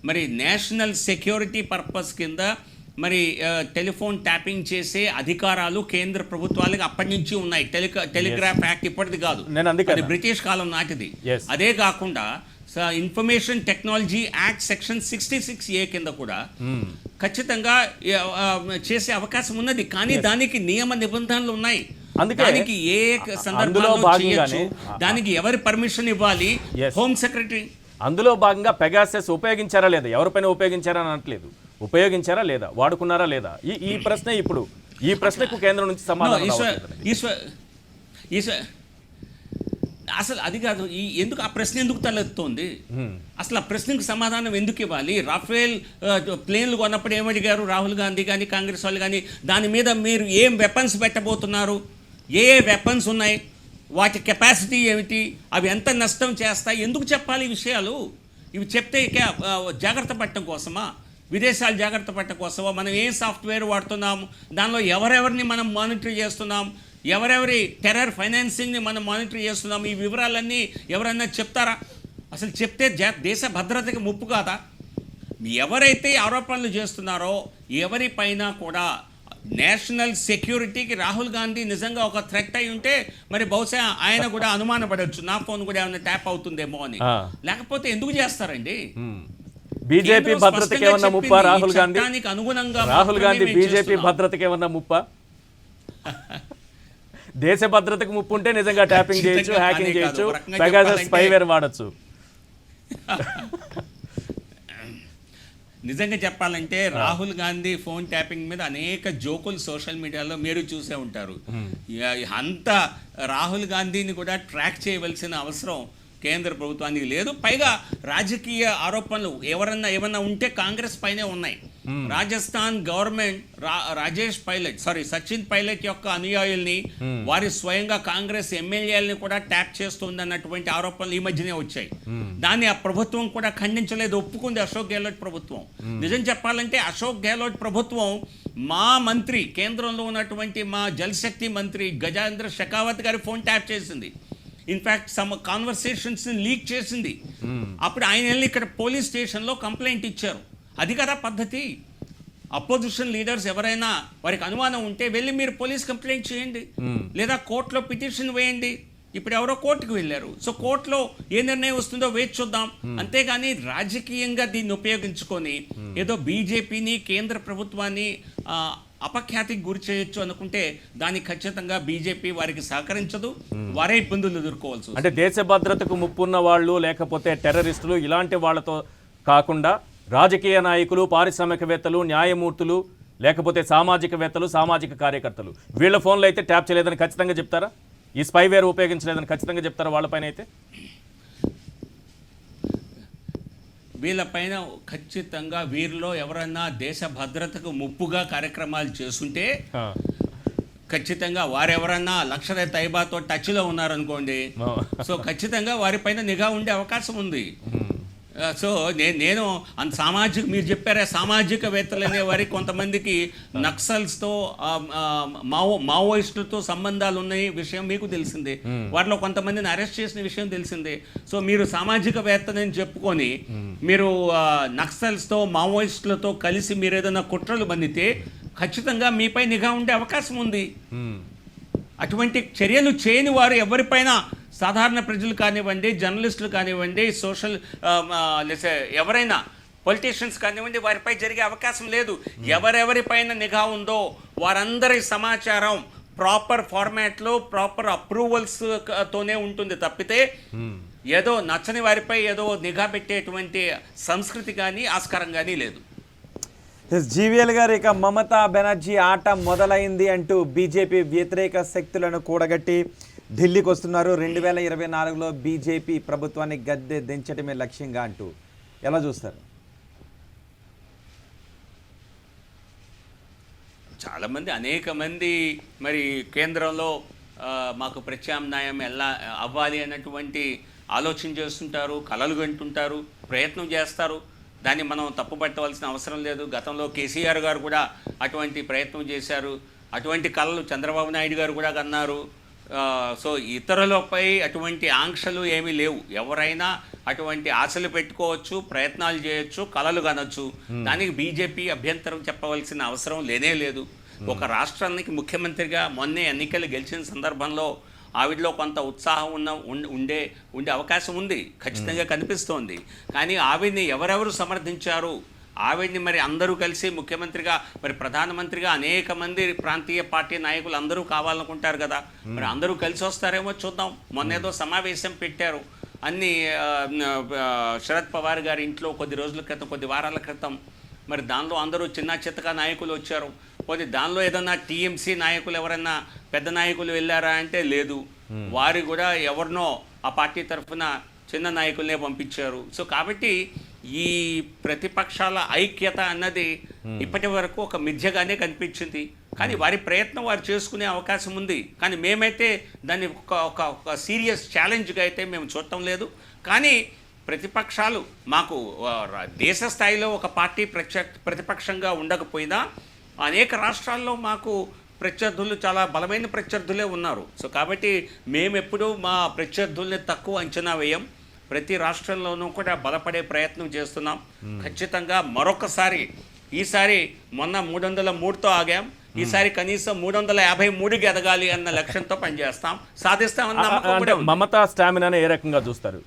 [SPEAKER 3] మరి నేషనల్ సెక్యూరిటీ పర్పస్ కింద మరి టెలిఫోన్ ట్యాపింగ్ చేసే అధికారాలు కేంద్ర ప్రభుత్వాలకు అప్పటి నుంచి ఉన్నాయి. టెలిగ్రాఫ్ యాక్ట్ ఇప్పటిది కాదు, అది బ్రిటిష్ కాలం నాటిది. అదే కాకుండా information technology act section 66A కింద కూడా ఖచ్చితంగా చేసే అవకాశం ఉన్నది. కానీ దానికి నియమ నిబంధనలు ఉన్నాయి. దానికి ఏ సందర్భంలో చేయొచ్చు, దానికి ఎవరి పర్మిషన్ ఇవ్వాలి, హోమ్ సెక్రటరీ.
[SPEAKER 1] అందులో భాగంగా పెగాసస్ ఉపయోగించారా లేదా, ఎవరిపైన ఉపయోగించారా అని అనట్లేదు, ఉపయోగించారా లేదా, వాడుకున్నారా లేదా, ఈ ప్రశ్న ఇప్పుడు ఈ ప్రశ్నకు కేంద్రం నుంచి సమాధానం
[SPEAKER 3] అసలు అది కాదు. ఎందుకు ఆ ప్రశ్న ఎందుకు తలెత్తుంది? అసలు ఆ ప్రశ్నకు సమాధానం ఎందుకు ఇవ్వాలి? రాఫేల్ ప్లేన్లు కొన్నప్పుడు ఏమడిగారు రాహుల్ గాంధీ కానీ కాంగ్రెస్ వాళ్ళు కానీ, దాని మీద మీరు ఏం వెపన్స్ పెట్టబోతున్నారు, ఏ వెపన్స్ ఉన్నాయి, వాటి కెపాసిటీ ఏమిటి, అవి ఎంత నష్టం చేస్తాయి, ఎందుకు చెప్పాలి ఈ విషయాలు? ఇవి చెప్తే ఇక జాగ్రత్త పడటం కోసమా, విదేశాలు జాగ్రత్త పడటం కోసమా, మనం ఏ సాఫ్ట్వేర్ వాడుతున్నాం, దానిలో ఎవరెవరిని మనం మానిటర్ చేస్తున్నాం, ఎవరెవరి టెర్రర్ ఫైనాన్సింగ్ని మనం మానిటర్ చేస్తున్నాం, ఈ వివరాలన్నీ ఎవరన్నా చెప్తారా? అసలు చెప్తే దేశ భద్రతకి ముప్పు కాదా? ఎవరైతే ఆరోపణలు చేస్తున్నారో ఎవరిపైన కూడా నేషనల్ సెక్యూరిటీకి రాహుల్ గాంధీ నిజంగా ఒక థ్రెట్ అయి ఉంటే మరి బహుశా ఆయన కూడా అనుమానపడవచ్చు, నా ఫోన్ కూడా ఏమైనా ట్యాప్ అవుతుందేమో అని. లేకపోతే ఎందుకు చేస్తారండి?
[SPEAKER 1] బీజేపీ భద్రతకి ఏమన్నా ముప్ప? రాహుల్ గాంధీ బీజేపీ భద్రతకి ఏమన్నా ముప్ప? దేశ భద్రతకు ముప్పు ఉంటే నిజంగా ట్యాపింగ్ చేయొచ్చు, హ్యాకింగ్ చేయొచ్చు, పెగాసస్ స్పైవేర్ వాడచ్చు.
[SPEAKER 3] నిజంగా చెప్పాలంటే రాహుల్ గాంధీ ఫోన్ ట్యాపింగ్ మీద అనేక జోకులు సోషల్ మీడియాలో మీరు చూసే ఉంటారు. అంత రాహుల్ గాంధీని కూడా ట్రాక్ చేయవలసిన అవసరం కేంద్ర ప్రభుత్వానికి లేదు. పైగా రాజకీయ ఆరోపణలు ఏమన్నా ఉంటే కాంగ్రెస్ పైనే ఉన్నాయి. రాజస్థాన్ గవర్నమెంట్ సచిన్ పైలట్ యొక్క అనుయాయుల్ని, వారి స్వయంగా కాంగ్రెస్ ఎమ్మెల్యేలని కూడా ట్యాప్ చేస్తుంది అన్నటువంటి ఆరోపణలు ఈ మధ్యనే వచ్చాయి. దాన్ని ఆ ప్రభుత్వం కూడా ఖండించలేదు, ఒప్పుకుంది అశోక్ గెహ్లోట్ ప్రభుత్వం. నిజం చెప్పాలంటే అశోక్ గెహ్లోట్ ప్రభుత్వం మా మంత్రి, కేంద్రంలో ఉన్నటువంటి మా జలశక్తి మంత్రి గజేంద్ర షెకావత్ గారి ఫోన్ ట్యాప్ చేసింది. ఇన్ఫ్యాక్ట్ సమ్ కాన్వర్సేషన్స్ లీక్ చేసింది. అప్పుడు ఆయన వెళ్ళి ఇక్కడ పోలీస్ స్టేషన్లో కంప్లైంట్ ఇచ్చారు. అది కదా పద్ధతి. అపోజిషన్ లీడర్స్ ఎవరైనా వారికి అనుమానం ఉంటే వెళ్ళి మీరు పోలీస్ కంప్లైంట్ చేయండి, లేదా కోర్టులో పిటిషన్ వేయండి. ఇప్పుడు ఎవరో కోర్టుకు వెళ్ళారు, సో కోర్టులో ఏ నిర్ణయం వస్తుందో వేచి చూద్దాం. అంతేగాని రాజకీయంగా దీన్ని ఉపయోగించుకొని ఏదో బీజేపీని, కేంద్ర ప్రభుత్వాన్ని అపఖ్యాతికి గురి చేయొచ్చు అనుకుంటే దానికి ఖచ్చితంగా బీజేపీ వారికి సహకరించదు, వారే ఇబ్బందులు ఎదుర్కోవాల్సి.
[SPEAKER 1] అంటే దేశ భద్రతకు ముప్పున్న వాళ్ళు, లేకపోతే టెర్రరిస్టులు, ఇలాంటి వాళ్ళతో కాకుండా రాజకీయ నాయకులు, పారిశ్రామికవేత్తలు, న్యాయమూర్తులు, లేకపోతే సామాజికవేత్తలు, సామాజిక కార్యకర్తలు, వీళ్ళ ఫోన్లు అయితే ట్యాప్ చేయలేదని ఖచ్చితంగా చెప్తారా? ఈ స్పైవేర్ ఉపయోగించలేదని ఖచ్చితంగా చెప్తారా వాళ్ళపైన? అయితే
[SPEAKER 3] వీళ్ళపైన ఖచ్చితంగా వీరిలో ఎవరన్నా దేశ భద్రతకు ముప్పుగా కార్యక్రమాలు చేస్తుంటే ఖచ్చితంగా వారెవరన్నా లక్షరే తైబాతో టచ్లో ఉన్నారనుకోండి, సో ఖచ్చితంగా వారిపైన నిఘా ఉండే అవకాశం ఉంది. సో నేను అంత మీరు చెప్పారా సామాజికవేత్తలు అనే వారికి కొంతమందికి నక్సల్స్తో, మావోయిస్టులతో సంబంధాలు ఉన్నాయి విషయం మీకు తెలిసిందే. వారిలో కొంతమందిని అరెస్ట్ చేసిన విషయం తెలిసిందే. సో మీరు సామాజికవేత్తని చెప్పుకొని మీరు నక్సల్స్తో, మావోయిస్టులతో కలిసి మీరు ఏదైనా కుట్రలు బందితే ఖచ్చితంగా మీపై నిఘా ఉండే అవకాశం ఉంది. అటువంటి చర్యలు చేయని వారు ఎవరిపైన, సాధారణ ప్రజలు కానివ్వండి, జర్నలిస్టులు కానివ్వండి, ఎవరైనా పొలిటీషియన్స్ కానివ్వండి, వారిపై జరిగే అవకాశం లేదు. ఎవరెవరిపైన నిఘా ఉందో వారందరి సమాచారం ప్రాపర్ ఫార్మాట్లో, ప్రాపర్ అప్రూవల్స్తోనే ఉంటుంది తప్పితే ఏదో నచ్చని వారిపై ఏదో నిఘా పెట్టేటువంటి సంస్కృతి కానీ ఆస్కారం కానీ లేదు.
[SPEAKER 4] జీవీఎల్ గారు, ఇక మమతా బెనర్జీ ఆట మొదలైంది అంటూ బీజేపీ వ్యతిరేక శక్తులను కూడగట్టి ఢిల్లీకి వస్తున్నారు. 2024లో బీజేపీ ప్రభుత్వాన్ని గద్దె దించడమే లక్ష్యంగా అంటూ ఎలా చూస్తారు?
[SPEAKER 3] చాలామంది, అనేక మంది మరి కేంద్రంలో మాకు ప్రత్యామ్నాయం ఎలా అవ్వాలి అన్నటువంటి ఆలోచన చేస్తుంటారు, కలలు కంటుంటారు, ప్రయత్నం చేస్తారు. దాన్ని మనం తప్పుపట్టవలసిన అవసరం లేదు. గతంలో కేసీఆర్ గారు కూడా అటువంటి ప్రయత్నం చేశారు. అటువంటి కళలు చంద్రబాబు నాయుడు గారు కూడా కన్నారు. సో ఇతరులపై అటువంటి ఆంక్షలు ఏమీ లేవు. ఎవరైనా అటువంటి ఆశలు పెట్టుకోవచ్చు, ప్రయత్నాలు చేయొచ్చు, కలలు కనొచ్చు. దానికి బీజేపీ అభ్యంతరం చెప్పవలసిన అవసరం లేనే లేదు. ఒక రాష్ట్రానికి ముఖ్యమంత్రిగా మొన్నే ఎన్నికలు గెలిచిన సందర్భంలో ఆవిడలో కొంత ఉత్సాహం ఉండే అవకాశం ఉంది, ఖచ్చితంగా కనిపిస్తోంది. కానీ ఆవిడ్ని ఎవరెవరు సమర్థించారు, ఆవిడ్ని మరి అందరూ కలిసి ముఖ్యమంత్రిగా, మరి ప్రధానమంత్రిగా అనేక మంది ప్రాంతీయ పార్టీ నాయకులు అందరూ కావాలనుకుంటారు కదా, మరి అందరూ కలిసి వస్తారేమో చూద్దాం. మొన్నేదో సమావేశం పెట్టారు అన్ని శరద్ పవార్ గారి ఇంట్లో కొద్ది వారాల క్రితం. మరి దానిలో అందరూ చిన్న చిత్తగా నాయకులు వచ్చారు. పోతే దానిలో ఏదన్నా టీఎంసీ నాయకులు ఎవరన్నా పెద్ద నాయకులు వెళ్ళారా అంటే లేదు. వారు కూడా ఎవరినో ఆ పార్టీ తరఫున చిన్న నాయకులనే పంపించారు. సో కాబట్టి ఈ ప్రతిపక్షాల ఐక్యత అన్నది ఇప్పటి వరకు ఒక మిథ్యగానే కనిపించింది. కానీ వారి ప్రయత్నం వారు చేసుకునే అవకాశం ఉంది. కానీ మేమైతే దాన్ని ఒక సీరియస్ ఛాలెంజ్గా అయితే మేము చూడటం లేదు. కానీ ప్రతిపక్షాలు మాకు దేశ స్థాయిలో ఒక పార్టీ ప్రతిపక్షంగా ఉండకపోయినా అనేక రాష్ట్రాల్లో మాకు ప్రత్యర్థులు చాలా బలమైన ప్రత్యర్థులే ఉన్నారు. సో కాబట్టి మేమెప్పుడు మా ప్రత్యర్థుల్ని తక్కువ అంచనా వేయం. ప్రతి రాష్ట్రంలోనూ కూడా బలపడే ప్రయత్నం చేస్తున్నాం. ఖచ్చితంగా మరొకసారి ఈసారి మొన్న 303తో ఆగాం, ఈసారి కనీసం 353కి ఎదగాలి అన్న లక్ష్యంతో పనిచేస్తాం, సాధిస్తామన్న నమ్మకం కూడా ఉంది.
[SPEAKER 1] మమతా స్టామినాని ఏ రకంగా చూస్తారు?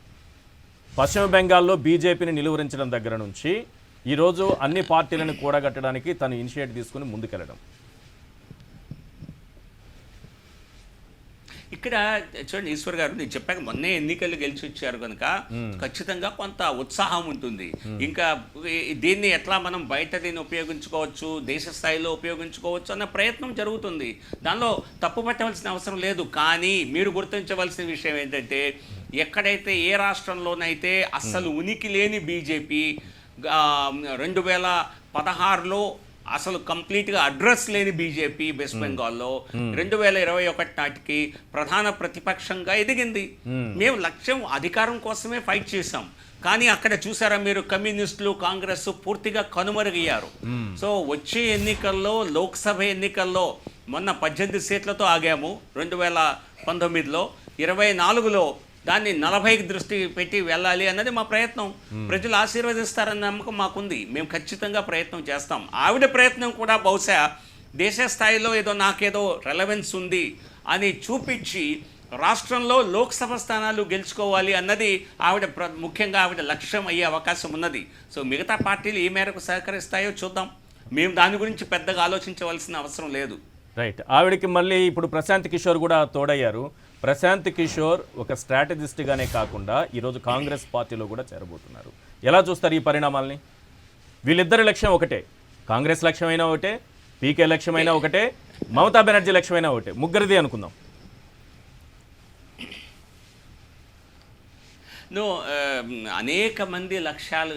[SPEAKER 1] పశ్చిమ బెంగాల్లో బీజేపీని నిలువరించడం దగ్గర నుంచి ఈరోజు అన్ని పార్టీలను కూడగట్టడానికి తను ఇనిషియేట్ తీసుకుని ముందుకెళ్ళడం.
[SPEAKER 3] ఇక్కడ చూడండి ఈశ్వర్ గారు, నేను చెప్పాక మొన్నే ఎన్నికలు గెలిచి వచ్చారు కనుక ఖచ్చితంగా కొంత ఉత్సాహం ఉంటుంది. ఇంకా దీన్ని ఎట్లా మనం దీన్ని ఉపయోగించుకోవచ్చు, దేశ స్థాయిలో ఉపయోగించుకోవచ్చు అన్న ప్రయత్నం జరుగుతుంది. దానిలో తప్పు పట్టవలసిన అవసరం లేదు. కానీ మీరు గుర్తించవలసిన విషయం ఏంటంటే, ఎక్కడైతే ఏ రాష్ట్రంలోనైతే అస్సలు ఉనికి లేని బీజేపీ 2016లో అసలు కంప్లీట్గా అడ్రస్ లేని బీజేపీ వెస్ట్ బెంగాల్లో 2021 నాటికి ప్రధాన ప్రతిపక్షంగా ఎదిగింది. మేము లక్ష్యం అధికారం కోసమే ఫైట్ చేశాం. కానీ అక్కడ చూసారా మీరు, కమ్యూనిస్టులు కాంగ్రెస్ పూర్తిగా కనుమరుగయ్యారు. సో వచ్చే ఎన్నికల్లో, లోక్సభ ఎన్నికల్లో మొన్న 18 సీట్లతో ఆగాము 2019లో, 24లో దాన్ని 40కి దృష్టి పెట్టి వెళ్ళాలి అన్నది మా ప్రయత్నం. ప్రజలు ఆశీర్వదిస్తారన్న నమ్మకం మాకుంది. మేము ఖచ్చితంగా ప్రయత్నం చేస్తాం. ఆవిడ ప్రయత్నం కూడా బహుశా దేశ స్థాయిలో ఏదో నాకేదో రెలవెన్స్ ఉంది అని చూపించి రాష్ట్రంలో లోక్సభ స్థానాలు గెలుచుకోవాలి అన్నది ముఖ్యంగా ఆవిడ లక్ష్యం అయ్యే అవకాశం ఉన్నది. సో మిగతా పార్టీలు ఏ మేరకు సహకరిస్తాయో చూద్దాం. మేము దాని గురించి పెద్దగా ఆలోచించవలసిన అవసరం లేదు.
[SPEAKER 1] రైట్. ఆవిడకి మళ్ళీ ఇప్పుడు ప్రశాంత్ కిషోర్ కూడా తోడయ్యారు. ప్రశాంత్ కిషోర్ ఒక స్ట్రాటజిస్ట్గానే కాకుండా ఈరోజు కాంగ్రెస్ పార్టీలో కూడా చేరబోతున్నారు. ఎలా చూస్తారు ఈ పరిణామాల్ని? వీళ్ళిద్దరి లక్ష్యం ఒకటే, కాంగ్రెస్ లక్ష్యమైనా ఒకటే, పీకే లక్ష్యమైనా ఒకటే, మమతా బెనర్జీ లక్ష్యమైనా ఒకటే, ముగ్గురిది అనుకుందాం.
[SPEAKER 3] అనేక మంది లక్ష్యాలు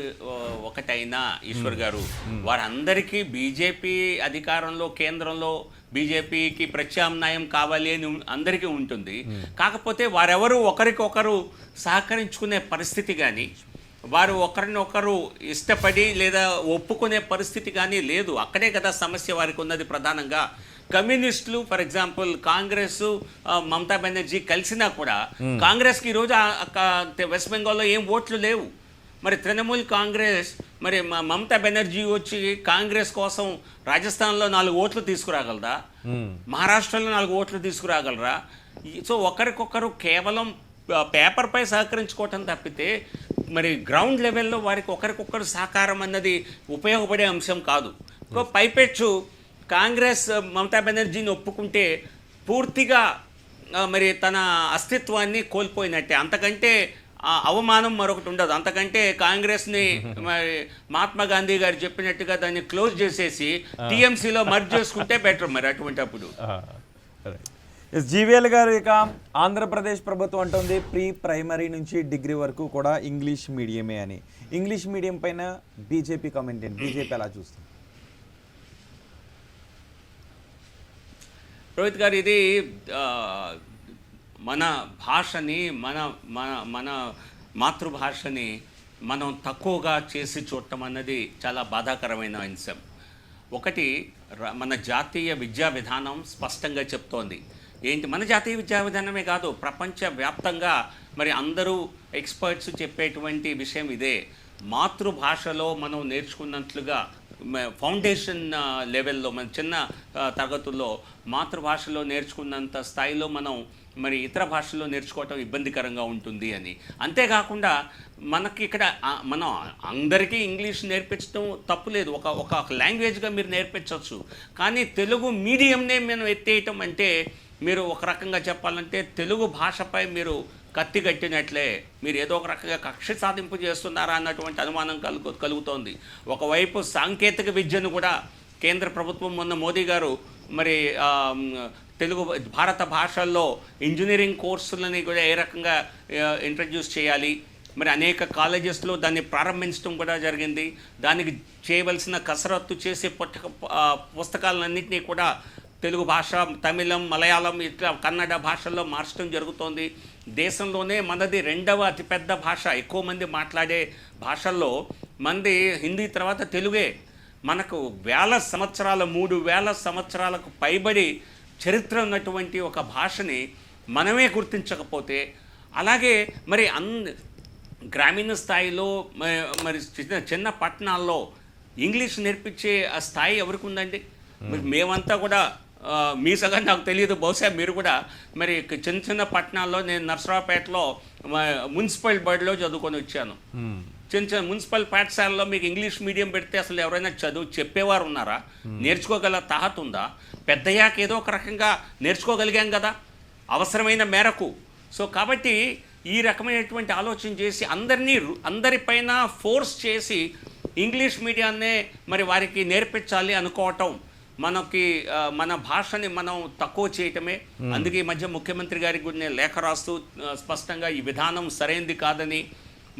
[SPEAKER 3] ఒకటైనా ఈశ్వర్ గారు, వారందరికీ బీజేపీ అధికారంలో, కేంద్రంలో బీజేపీకి ప్రత్యామ్నాయం కావాలి అని అందరికీ ఉంటుంది. కాకపోతే వారెవరు ఒకరికొకరు సహకరించుకునే పరిస్థితి కానీ, వారు ఒకరినొకరు ఇష్టపడి లేదా ఒప్పుకునే పరిస్థితి కానీ లేదు. అక్కడే కదా సమస్య వారికి ఉన్నది ప్రధానంగా. కమ్యూనిస్టులు ఫర్ ఎగ్జాంపుల్ కాంగ్రెస్, మమతా బెనర్జీ కలిసినా కూడా కాంగ్రెస్కి ఈరోజు వెస్ట్ బెంగాల్లో ఏం ఓట్లు లేవు. మరి తృణమూల్ కాంగ్రెస్, మరి మమతా బెనర్జీ వచ్చి కాంగ్రెస్ కోసం రాజస్థాన్లో 4 ఓట్లు తీసుకురాగలరా, మహారాష్ట్రలో 4 ఓట్లు తీసుకురాగలరా? సో ఒకరికొకరు కేవలం పేపర్పై సహకరించుకోవటం తప్పితే మరి గ్రౌండ్ లెవెల్లో వారికి ఒకరికొకరు సహకారం అన్నది ఉపయోగపడే అంశం కాదు. పైపెచ్చు కాంగ్రెస్ మమతా బెనర్జీని ఒప్పుకుంటే పూర్తిగా మరి తన అస్తిత్వాన్ని కోల్పోయినట్టే. అంతకంటే అవమానం మరొకటి ఉండదు. అంతకంటే కాంగ్రెస్ని మరి మహాత్మా గాంధీ గారు చెప్పినట్టుగా దాన్ని క్లోజ్ చేసేసి టీఎంసీలో మర్జ్ చేసుకుంటే బెటర్. మరి అటువంటిప్పుడు
[SPEAKER 4] జీవీఎల్ గారు, ఇక ఆంధ్రప్రదేశ్ ప్రభుత్వం అంటుంది ప్రీ ప్రైమరీ నుంచి డిగ్రీ వరకు కూడా ఇంగ్లీష్ మీడియమే అని. ఇంగ్లీష్ మీడియం పైన బీజేపీ కామెంట్ ఏంటి? బీజేపీ ఎలా చూస్తుంది?
[SPEAKER 3] రోహిత్ గారు, ఇది మన భాషని, మన మన మన మాతృభాషని మనం తక్కువగా చేసి చూడటం అన్నది చాలా బాధాకరమైన అంశం. ఒకటి, మన జాతీయ విద్యా విధానం స్పష్టంగా చెప్తోంది. ఏంటి, మన జాతీయ విద్యా విధానమే కాదు, ప్రపంచవ్యాప్తంగా మరి అందరూ ఎక్స్పర్ట్స్ చెప్పేటువంటి విషయం ఇదే. మాతృభాషలో మనం నేర్చుకున్నట్లుగా ఫౌండేషన్ లెవెల్లో, మన చిన్న తరగతుల్లో మాతృభాషలో నేర్చుకున్నంత స్థాయిలో మనం మరి ఇతర భాషల్లో నేర్చుకోవటం ఇబ్బందికరంగా ఉంటుంది అని. అంతేకాకుండా మనకి ఇక్కడ మనం అందరికీ ఇంగ్లీష్ నేర్పించడం తప్పులేదు, ఒక లాంగ్వేజ్గా మీరు నేర్పించవచ్చు. కానీ తెలుగు మీడియంనే మనం ఎత్తేయటం అంటే, మీరు ఒక రకంగా చెప్పాలంటే తెలుగు భాషపై మీరు కత్తి కట్టినట్లే. మీరు ఏదో ఒక రకంగా కక్ష సాధింపు చేస్తున్నారా అన్నటువంటి అనుమానం కలుగుతోంది. ఒకవైపు సాంకేతిక విద్యను కూడా కేంద్ర ప్రభుత్వం, మొన్న మోదీ గారు మరి తెలుగు భారత భాషల్లో ఇంజనీరింగ్ కోర్సులని కూడా ఏ రకంగా ఇంట్రడ్యూస్ చేయాలి, మరి అనేక కాలేజెస్లో దాన్ని ప్రారంభించడం కూడా జరిగింది. దానికి చేయవలసిన కసరత్తు చేసే పుస్తకాలన్నింటినీ కూడా తెలుగు భాష, తమిళం, మలయాళం, ఇట్లా కన్నడ భాషల్లో మార్చడం జరుగుతోంది. దేశంలోనే మనది 2వ అతిపెద్ద భాష, ఎక్కువ మంది మాట్లాడే భాషల్లో మనది హిందీ తర్వాత తెలుగే. మనకు 3,000 సంవత్సరాలకు పైబడి చరిత్ర ఉన్నటువంటి ఒక భాషని మనమే గుర్తించకపోతే, అలాగే మరి గ్రామీణ స్థాయిలో మరి చిన్న పట్టణాల్లో ఇంగ్లీష్ నేర్పించే ఆ స్థాయి ఎవరికి ఉందండి? మరి మేమంతా కూడా మీ సగం నాకు తెలియదు, బహుశా మీరు కూడా మరి చిన్న పట్టణాల్లో, నేను నర్సరావుపేటలో మున్సిపల్ బడిలో చదువుకొని వచ్చాను. చిన్న మున్సిపల్ పాఠశాలలో మీకు ఇంగ్లీష్ మీడియం పెడితే అసలు ఎవరైనా చదువు చెప్పేవారు ఉన్నారా? నేర్చుకోగల తాహత ఉందా? పెద్దయ్యాక ఏదో ఒక రకంగా నేర్చుకోగలిగాం కదా అవసరమైన మేరకు. సో కాబట్టి ఈ రకమైనటువంటి ఆలోచన చేసి అందరిపైన ఫోర్స్ చేసి ఇంగ్లీష్ మీడియాన్నే మరి వారికి నేర్పించాలి అనుకోవటం మనకి మన భాషని మనం తక్కువ చేయటమే. అందుకే ఈ మధ్య ముఖ్యమంత్రి గారికి కూడా నేను లేఖ రాస్తూ స్పష్టంగా ఈ విధానం సరైనది కాదని,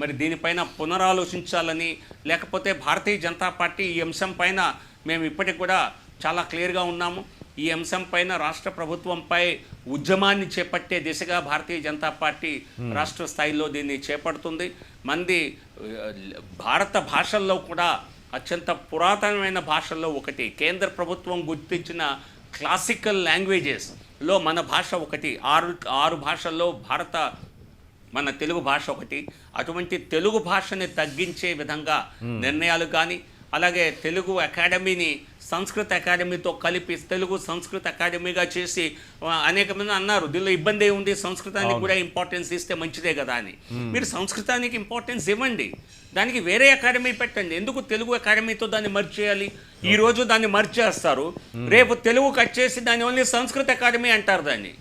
[SPEAKER 3] మరి దీనిపైన పునరాలోచించాలని, లేకపోతే భారతీయ జనతా పార్టీ ఈ అంశం పైన మేము ఇప్పటికి కూడా చాలా క్లియర్గా ఉన్నాము. ఈ అంశం పైన రాష్ట్ర ప్రభుత్వంపై ఉద్యమాన్ని చేపట్టే దిశగా భారతీయ జనతా పార్టీ రాష్ట్ర స్థాయిలో దీన్ని చేపడుతుంది. భారత భాషల్లో కూడా అత్యంత పురాతనమైన భాషల్లో ఒకటి, కేంద్ర ప్రభుత్వం గుర్తించిన క్లాసికల్ లాంగ్వేజెస్లో మన భాష ఒకటి. 6 భాషల్లో మన తెలుగు భాష ఒకటి. అటువంటి తెలుగు భాషని తగ్గించే విధంగా నిర్ణయాలు కానీ, అలాగే తెలుగు అకాడమీని సంస్కృత అకాడమీతో కలిపి తెలుగు సంస్కృత అకాడమీగా చేసి అనేక మంది అన్నారు దీనిలో ఇబ్బంది ఉంది, సంస్కృతానికి కూడా ఇంపార్టెన్స్ ఇస్తే మంచిదే కదా అని. మీరు సంస్కృతానికి ఇంపార్టెన్స్ ఇవ్వండి, దానికి వేరే అకాడమీ పెట్టండి. ఎందుకు తెలుగు అకాడమీతో దాన్ని మర్జ్ చేయాలి? ఈ రోజు దాన్ని మర్జ్ చేస్తారు, రేపు తెలుగు కట్ చేసి దాన్ని ఓన్లీ సంస్కృత అకాడమీ అంటారు దాన్ని.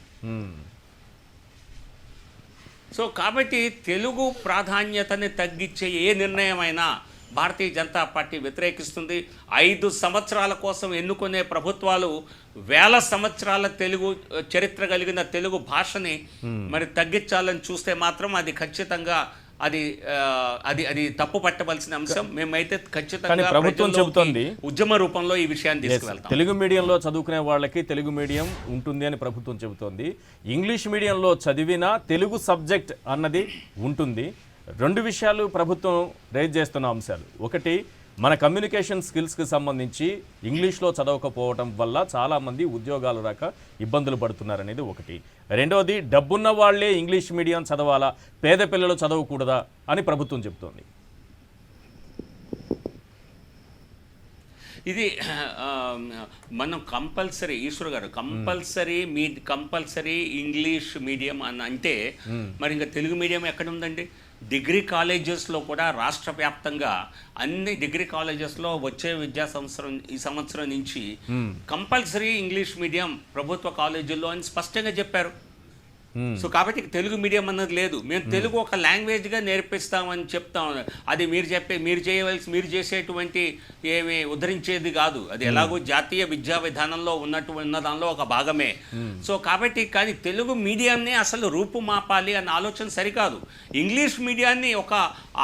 [SPEAKER 3] సో కాబట్టి తెలుగు ప్రాధాన్యతని తగ్గించే ఏ నిర్ణయమైనా భారతీయ జనతా పార్టీ వ్యతిరేకిస్తుంది. 5 సంవత్సరాల కోసం ఎన్నుకునే ప్రభుత్వాలు 1000 సంవత్సరాల తెలుగు చరిత్ర కలిగిన తెలుగు భాషని మరి తగ్గించాలని చూస్తే మాత్రం అది ఖచ్చితంగా అది తప్పు పట్టవలసిన అంశం. మేమైతే ఖచ్చితంగా
[SPEAKER 1] ప్రభుత్వం చెబుతోంది
[SPEAKER 3] ఉద్యమ రూపంలో ఈ విషయాన్ని తీసుకువెళ్తాం.
[SPEAKER 1] తెలుగు మీడియంలో చదువుకునే వాళ్ళకి తెలుగు మీడియం ఉంటుంది అని ప్రభుత్వం చెబుతోంది. ఇంగ్లీష్ మీడియంలో చదివినా తెలుగు సబ్జెక్ట్ అన్నది ఉంటుంది. 2 విషయాలు ప్రభుత్వం రైజ్ చేస్తున్న అంశాలు. ఒకటి, మన కమ్యూనికేషన్ స్కిల్స్కి సంబంధించి ఇంగ్లీష్లో చదవకపోవటం వల్ల చాలామంది ఉద్యోగాలు రాక ఇబ్బందులు పడుతున్నారనేది ఒకటి. రెండవది, డబ్బున్న వాళ్లే ఇంగ్లీష్ మీడియం చదవాలా, పేద పిల్లలు చదవకూడదా అని ప్రభుత్వం చెబుతోంది.
[SPEAKER 3] ఇది మనం కంపల్సరీ, ఈశ్వర్ గారు, కంపల్సరీ ఇంగ్లీష్ మీడియం అని అంటే మరి ఇంకా తెలుగు మీడియం ఎక్కడ ఉందండి? డిగ్రీ కాలేజెస్లో కూడా రాష్ట్ర వ్యాప్తంగా అన్ని డిగ్రీ కాలేజెస్లో వచ్చే ఈ సంవత్సరం నుంచి కంపల్సరీ ఇంగ్లీష్ మీడియం ప్రభుత్వ కాలేజీల్లో అని స్పష్టంగా చెప్పారు. సో కాబట్టి తెలుగు మీడియం అన్నది లేదు. మేము తెలుగు ఒక లాంగ్వేజ్గా నేర్పిస్తామని చెప్తాం. అది మీరు చేసేటువంటి ఏమి ఉద్ధరించేది కాదు. అది ఎలాగో జాతీయ విద్యా విధానంలో ఉన్న దానిలో ఒక భాగమే. సో కాబట్టి కానీ తెలుగు మీడియాన్ని అసలు రూపుమాపాలి అన్న ఆలోచన సరికాదు. ఇంగ్లీష్ మీడియాన్ని ఒక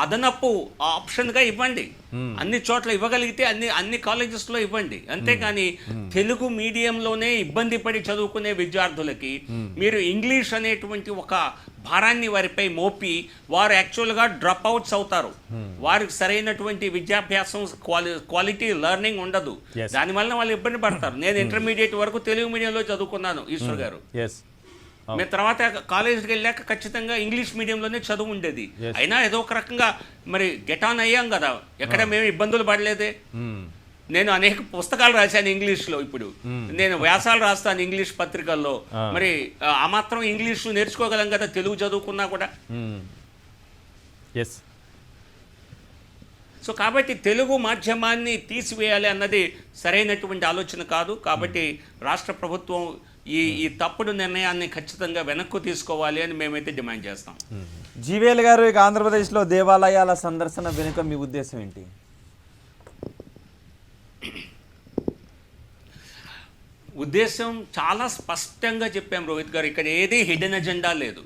[SPEAKER 3] అదనపు ఆప్షన్గా ఇవ్వండి. అన్ని చోట్ల ఇవ్వగలిగితే అన్ని కాలేజెస్లో ఇవ్వండి. అంతేకాని తెలుగు మీడియంలోనే ఇబ్బంది పడి చదువుకునే విద్యార్థులకి మీరు ఇంగ్లీష్ అనేటువంటి ఒక భారాన్ని వారిపై మోపి వారు యాక్చువల్గా డ్రాప్ అవుట్స్ అవుతారు. వారికి సరైనటువంటి విద్యాభ్యాసం క్వాలిటీ లెర్నింగ్ ఉండదు. దానివల్ల వాళ్ళు ఇబ్బంది పడతారు. నేను ఇంటర్మీడియట్ వరకు తెలుగు మీడియంలో చదువుకున్నాను ఈశ్వర్ గారు. మేము తర్వాత కాలేజీకి వెళ్ళాక ఖచ్చితంగా ఇంగ్లీష్ మీడియంలోనే చదువు ఉండేది. అయినా ఏదో ఒక రకంగా మరి గెట్ ఆన్ అయ్యాం కదా, ఎక్కడ మేము ఇబ్బందులు పడలేదే. నేను అనేక పుస్తకాలు రాశాను ఇంగ్లీష్లో. ఇప్పుడు నేను వ్యాసాలు రాస్తాను ఇంగ్లీష్ పత్రికల్లో. మరి ఆ మాత్రం ఇంగ్లీషు నేర్చుకోగలం కదా తెలుగు చదువుకున్నా కూడా. సో కాబట్టి తెలుగు మాధ్యమాన్ని తీసివేయాలి అన్నది సరైనటువంటి ఆలోచన కాదు. కాబట్టి రాష్ట్ర ప్రభుత్వం ఈ తప్పుడు నిర్ణయాన్ని ఖచ్చితంగా వెనక్కు తీసుకోవాలి అని మేమైతే డిమాండ్ చేస్తాం.
[SPEAKER 4] జీవీఎల్ గారు, ఇక ఆంధ్రప్రదేశ్లో దేవాలయాల సందర్శన వెనుక మీ ఉద్దేశం ఏంటి?
[SPEAKER 3] ఉద్దేశం చాలా స్పష్టంగా చెప్పాం రోహిత్ గారు. ఇక్కడ ఏది హిడెన్ ఎజెండా లేదు.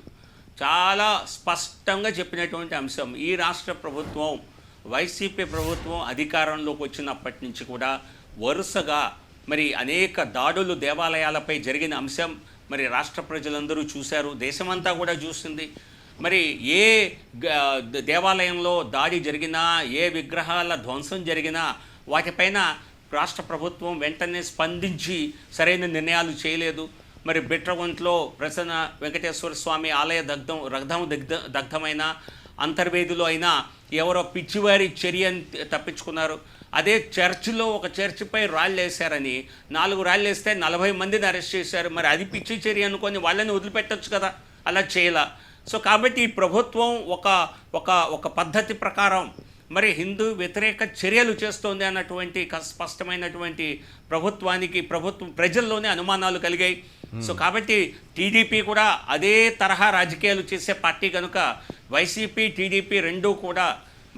[SPEAKER 3] చాలా స్పష్టంగా చెప్పినటువంటి అంశం. ఈ రాష్ట్ర ప్రభుత్వం, వైసీపీ ప్రభుత్వం అధికారంలోకి వచ్చినప్పటి నుంచి కూడా వరుసగా మరి అనేక దాడులు దేవాలయాలపై జరిగిన అంశం మరి రాష్ట్ర ప్రజలందరూ చూశారు, దేశమంతా కూడా చూస్తుంది. మరి ఏ దేవాలయంలో దాడి జరిగినా, ఏ విగ్రహాల ధ్వంసం జరిగినా వాటిపైన రాష్ట్ర ప్రభుత్వం వెంటనే స్పందించి సరైన నిర్ణయాలు చేయలేదు. మరి బిట్రగుంట్లో ప్రసన్న వెంకటేశ్వర స్వామి ఆలయ దగ్ధమైన అంతర్వేదిలో అయినా ఎవరో పిచ్చివారి చర్యని తప్పించుకున్నారు. అదే చర్చిలో ఒక చర్చిపై రాళ్ళు వేశారని 4 రాళ్ళు వేస్తే 40 మందిని అరెస్ట్ చేశారు. మరి అది పిచ్చి చర్య అనుకొని వాళ్ళని వదిలిపెట్టచ్చు కదా, అలా చేయలా. సో కాబట్టి ఈ ప్రభుత్వం ఒక పద్ధతి ప్రకారం మరి హిందూ వ్యతిరేక చర్యలు చేస్తోంది అన్నటువంటి స్పష్టమైనటువంటి ప్రజల్లోనే అనుమానాలు కలిగాయి. సో కాబట్టి టీడీపీ కూడా అదే తరహా రాజకీయాలు చేసే పార్టీ కనుక వైసీపీ టీడీపీ రెండూ కూడా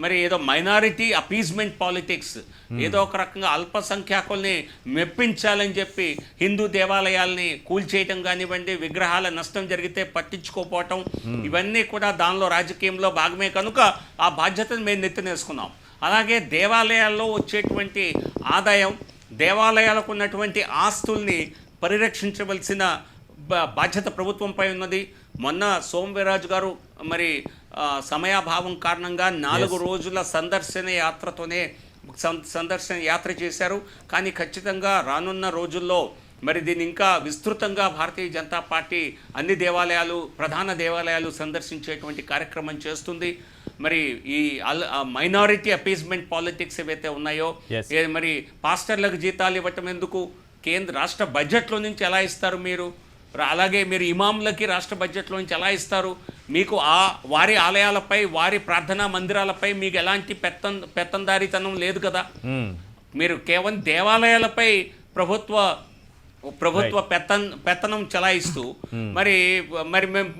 [SPEAKER 3] మరి ఏదో మైనారిటీ అపీజ్మెంట్ పాలిటిక్స్, ఏదో ఒక రకంగా అల్పసంఖ్యాకుల్ని మెప్పించాలని చెప్పి హిందూ దేవాలయాల్ని కూల్చేయటం కానివ్వండి, విగ్రహాల నష్టం జరిగితే పట్టించుకోపోవటం, ఇవన్నీ కూడా దానిలో రాజకీయంలో భాగమే కనుక ఆ బాధ్యతను మేము నెత్తినేసుకున్నాం. అలాగే దేవాలయాల్లో వచ్చేటువంటి ఆదాయం, దేవాలయాలకు ఉన్నటువంటి ఆస్తుల్ని పరిరక్షించవలసిన బాధ్యత ప్రభుత్వంపై ఉన్నది. మొన్న సోమవీర్రాజు గారు మరి సమయాభావం కారణంగా 4 రోజుల సందర్శన యాత్ర చేశారు. కానీ ఖచ్చితంగా రానున్న రోజుల్లో మరి దీన్ని ఇంకా విస్తృతంగా భారతీయ జనతా పార్టీ అన్ని ప్రధాన దేవాలయాలు సందర్శించేటువంటి కార్యక్రమం చేస్తుంది. మరి ఈ మైనారిటీ అపీజ్మెంట్ పాలిటిక్స్ ఏవైతే ఉన్నాయో, మరి పాస్టర్లకు జీతాలు ఇవ్వటం ఎందుకు, రాష్ట్ర బడ్జెట్లో నుంచి ఎలా ఇస్తారు మీరు, అలాగే మీరు ఇమాంలకి రాష్ట్ర బడ్జెట్లో నుంచి ఎలా ఇస్తారు, మీకు వారి ఆలయాలపై వారి ప్రార్థనా మందిరాలపై మీకు ఎలాంటి పెత్తందారితనం లేదు కదా. మీరు కేవలం దేవాలయాలపై ప్రభుత్వ పెత్తనం చలాయిస్తూ మరి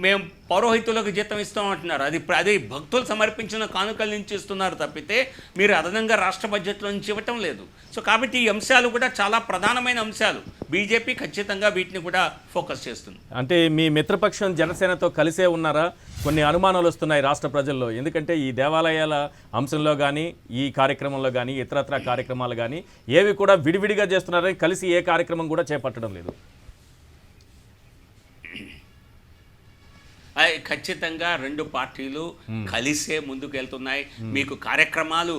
[SPEAKER 3] మేము పౌరోహితులకు జీతం ఇస్తాం అంటున్నారు. అది భక్తులు సమర్పించిన కానుకల నుంచి ఇస్తున్నారు తప్పితే మీరు అదనంగా రాష్ట్ర బడ్జెట్లో నుంచి ఇవ్వటం లేదు. సో కాబట్టి ఈ అంశాలు కూడా చాలా ప్రధానమైన అంశాలు. బీజేపీ ఖచ్చితంగా వీటిని కూడా ఫోకస్ చేస్తుంది.
[SPEAKER 1] అంటే మీ మిత్రపక్షం జనసేనతో కలిసే ఉన్నారా? కొన్ని అనుమానాలు వస్తున్నాయి రాష్ట్ర ప్రజల్లో. ఎందుకంటే ఈ దేవాలయాల అంశంలో కానీ, ఈ కార్యక్రమంలో కానీ, ఇతరత్ర కార్యక్రమాలు కానీ ఏవి కూడా విడివిడిగా చేస్తున్నారని, కలిసి ఏ కార్యక్రమం కూడా చేపట్టడం లేదు.
[SPEAKER 3] ఖచ్చితంగా 2 పార్టీలు కలిసే ముందుకు వెళ్తున్నాయి. మీకు కార్యక్రమాలు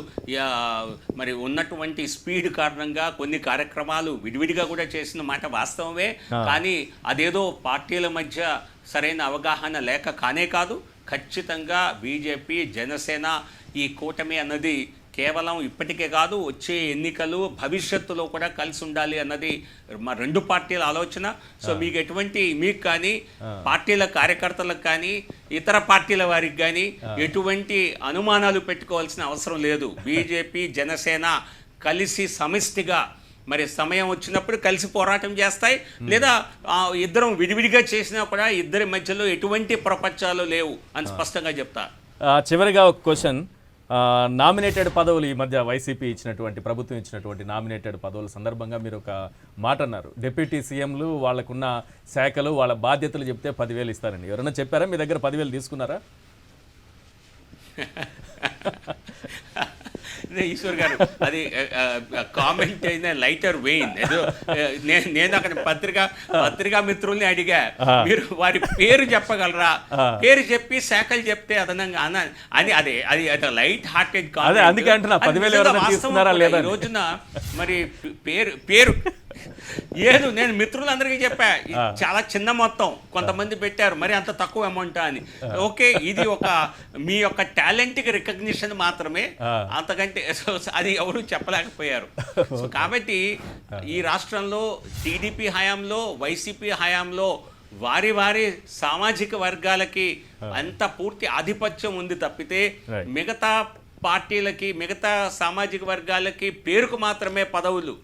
[SPEAKER 3] మరి ఉన్నటువంటి స్పీడ్ కారణంగా కొన్ని కార్యక్రమాలు విడివిడిగా కూడా చేసిన మాట వాస్తవమే. కానీ అదేదో పార్టీల మధ్య సరైన అవగాహన లేక కానే కాదు. ఖచ్చితంగా బీజేపీ, జనసేన ఈ కూటమి అన్నది కేవలం ఇప్పటికే కాదు, వచ్చే ఎన్నికలు భవిష్యత్తులో కూడా కలిసి ఉండాలి అన్నది మా 2 పార్టీల ఆలోచన. సో మీకు కానీ పార్టీల కార్యకర్తలకు కానీ ఇతర పార్టీల వారికి కానీ ఎటువంటి అనుమానాలు పెట్టుకోవాల్సిన అవసరం లేదు. బీజేపీ, జనసేన కలిసి సమిష్టిగా మరి సమయం వచ్చినప్పుడు కలిసి పోరాటం చేస్తాయి. లేదా ఇద్దరం విడివిడిగా చేసినా కూడా ఇద్దరి మధ్యలో ఎటువంటి ప్రపంచాలు లేవు అని స్పష్టంగా చెప్తా.
[SPEAKER 1] చివరిగా ఒక క్వశ్చన్. నామినేటెడ్ పదవులు ఈ మధ్య వైసీపీ ప్రభుత్వం ఇచ్చినటువంటి నామినేటెడ్ పదవుల సందర్భంగా మీరు ఒక మాట అన్నారు. డిప్యూటీ సీఎంలు వాళ్ళకున్న శాఖలు వాళ్ళ బాధ్యతలు చెప్తే 10,000 ఇస్తారండి. ఎవరైనా చెప్పారా? మీ దగ్గర 10,000 తీసుకున్నారా?
[SPEAKER 3] ఈశ్వర్ గారు, అది కామెంట్ అయిన లైటర్ వెయిన్. నేను అక్కడ పత్రికా మిత్రుల్ని అడిగా, మీరు వారి పేరు చెప్పగలరా? పేరు చెప్పి శాఖలు చెప్తే అదనంగా అని అది లైట్ హార్టెడ్ కాదు.
[SPEAKER 1] అందుకే అంటున్నా 10,000
[SPEAKER 3] ఈ రోజున మరి పేరు ఏదో నేను మిత్రులందరికీ చెప్పా, చాలా చిన్న మొత్తం కొంతమంది పెట్టారు, మరి అంత తక్కువ అమౌంట్ అని. ఓకే, ఇది మీ యొక్క టాలెంట్కి రికగ్నిషన్ మాత్రమే, అంతకంటే అది ఎవరు చెప్పలేకపోయారు. సో కాబట్టి ఈ రాష్ట్రంలో టీడీపీ హయాంలో, వైసీపీ హయాంలో వారి సామాజిక వర్గాలకి అంత పూర్తి ఆధిపత్యం ఉంది తప్పితే మిగతా పార్టీలకి, మిగతా సామాజిక వర్గాలకి పేరుకు మాత్రమే పదవులు,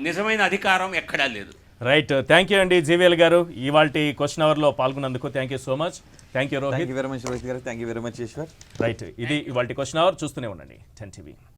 [SPEAKER 3] నిజమైన అధికారం ఎక్కడా లేదు.
[SPEAKER 1] రైట్. థ్యాంక్ యూ అండి జీవీఎల్ గారు, ఇవాల్టి క్వశ్చన్ అవర్లో పాల్గొన్నందుకు. Thank you so much. Thank you Rohit.
[SPEAKER 4] Thank you very much Rohit garu. Thank you very much Eshwar.
[SPEAKER 1] Right, ఇది ఇవాల్టి క్వశ్చన్ అవర్. చూస్తూనే ఉండండి 10 TV.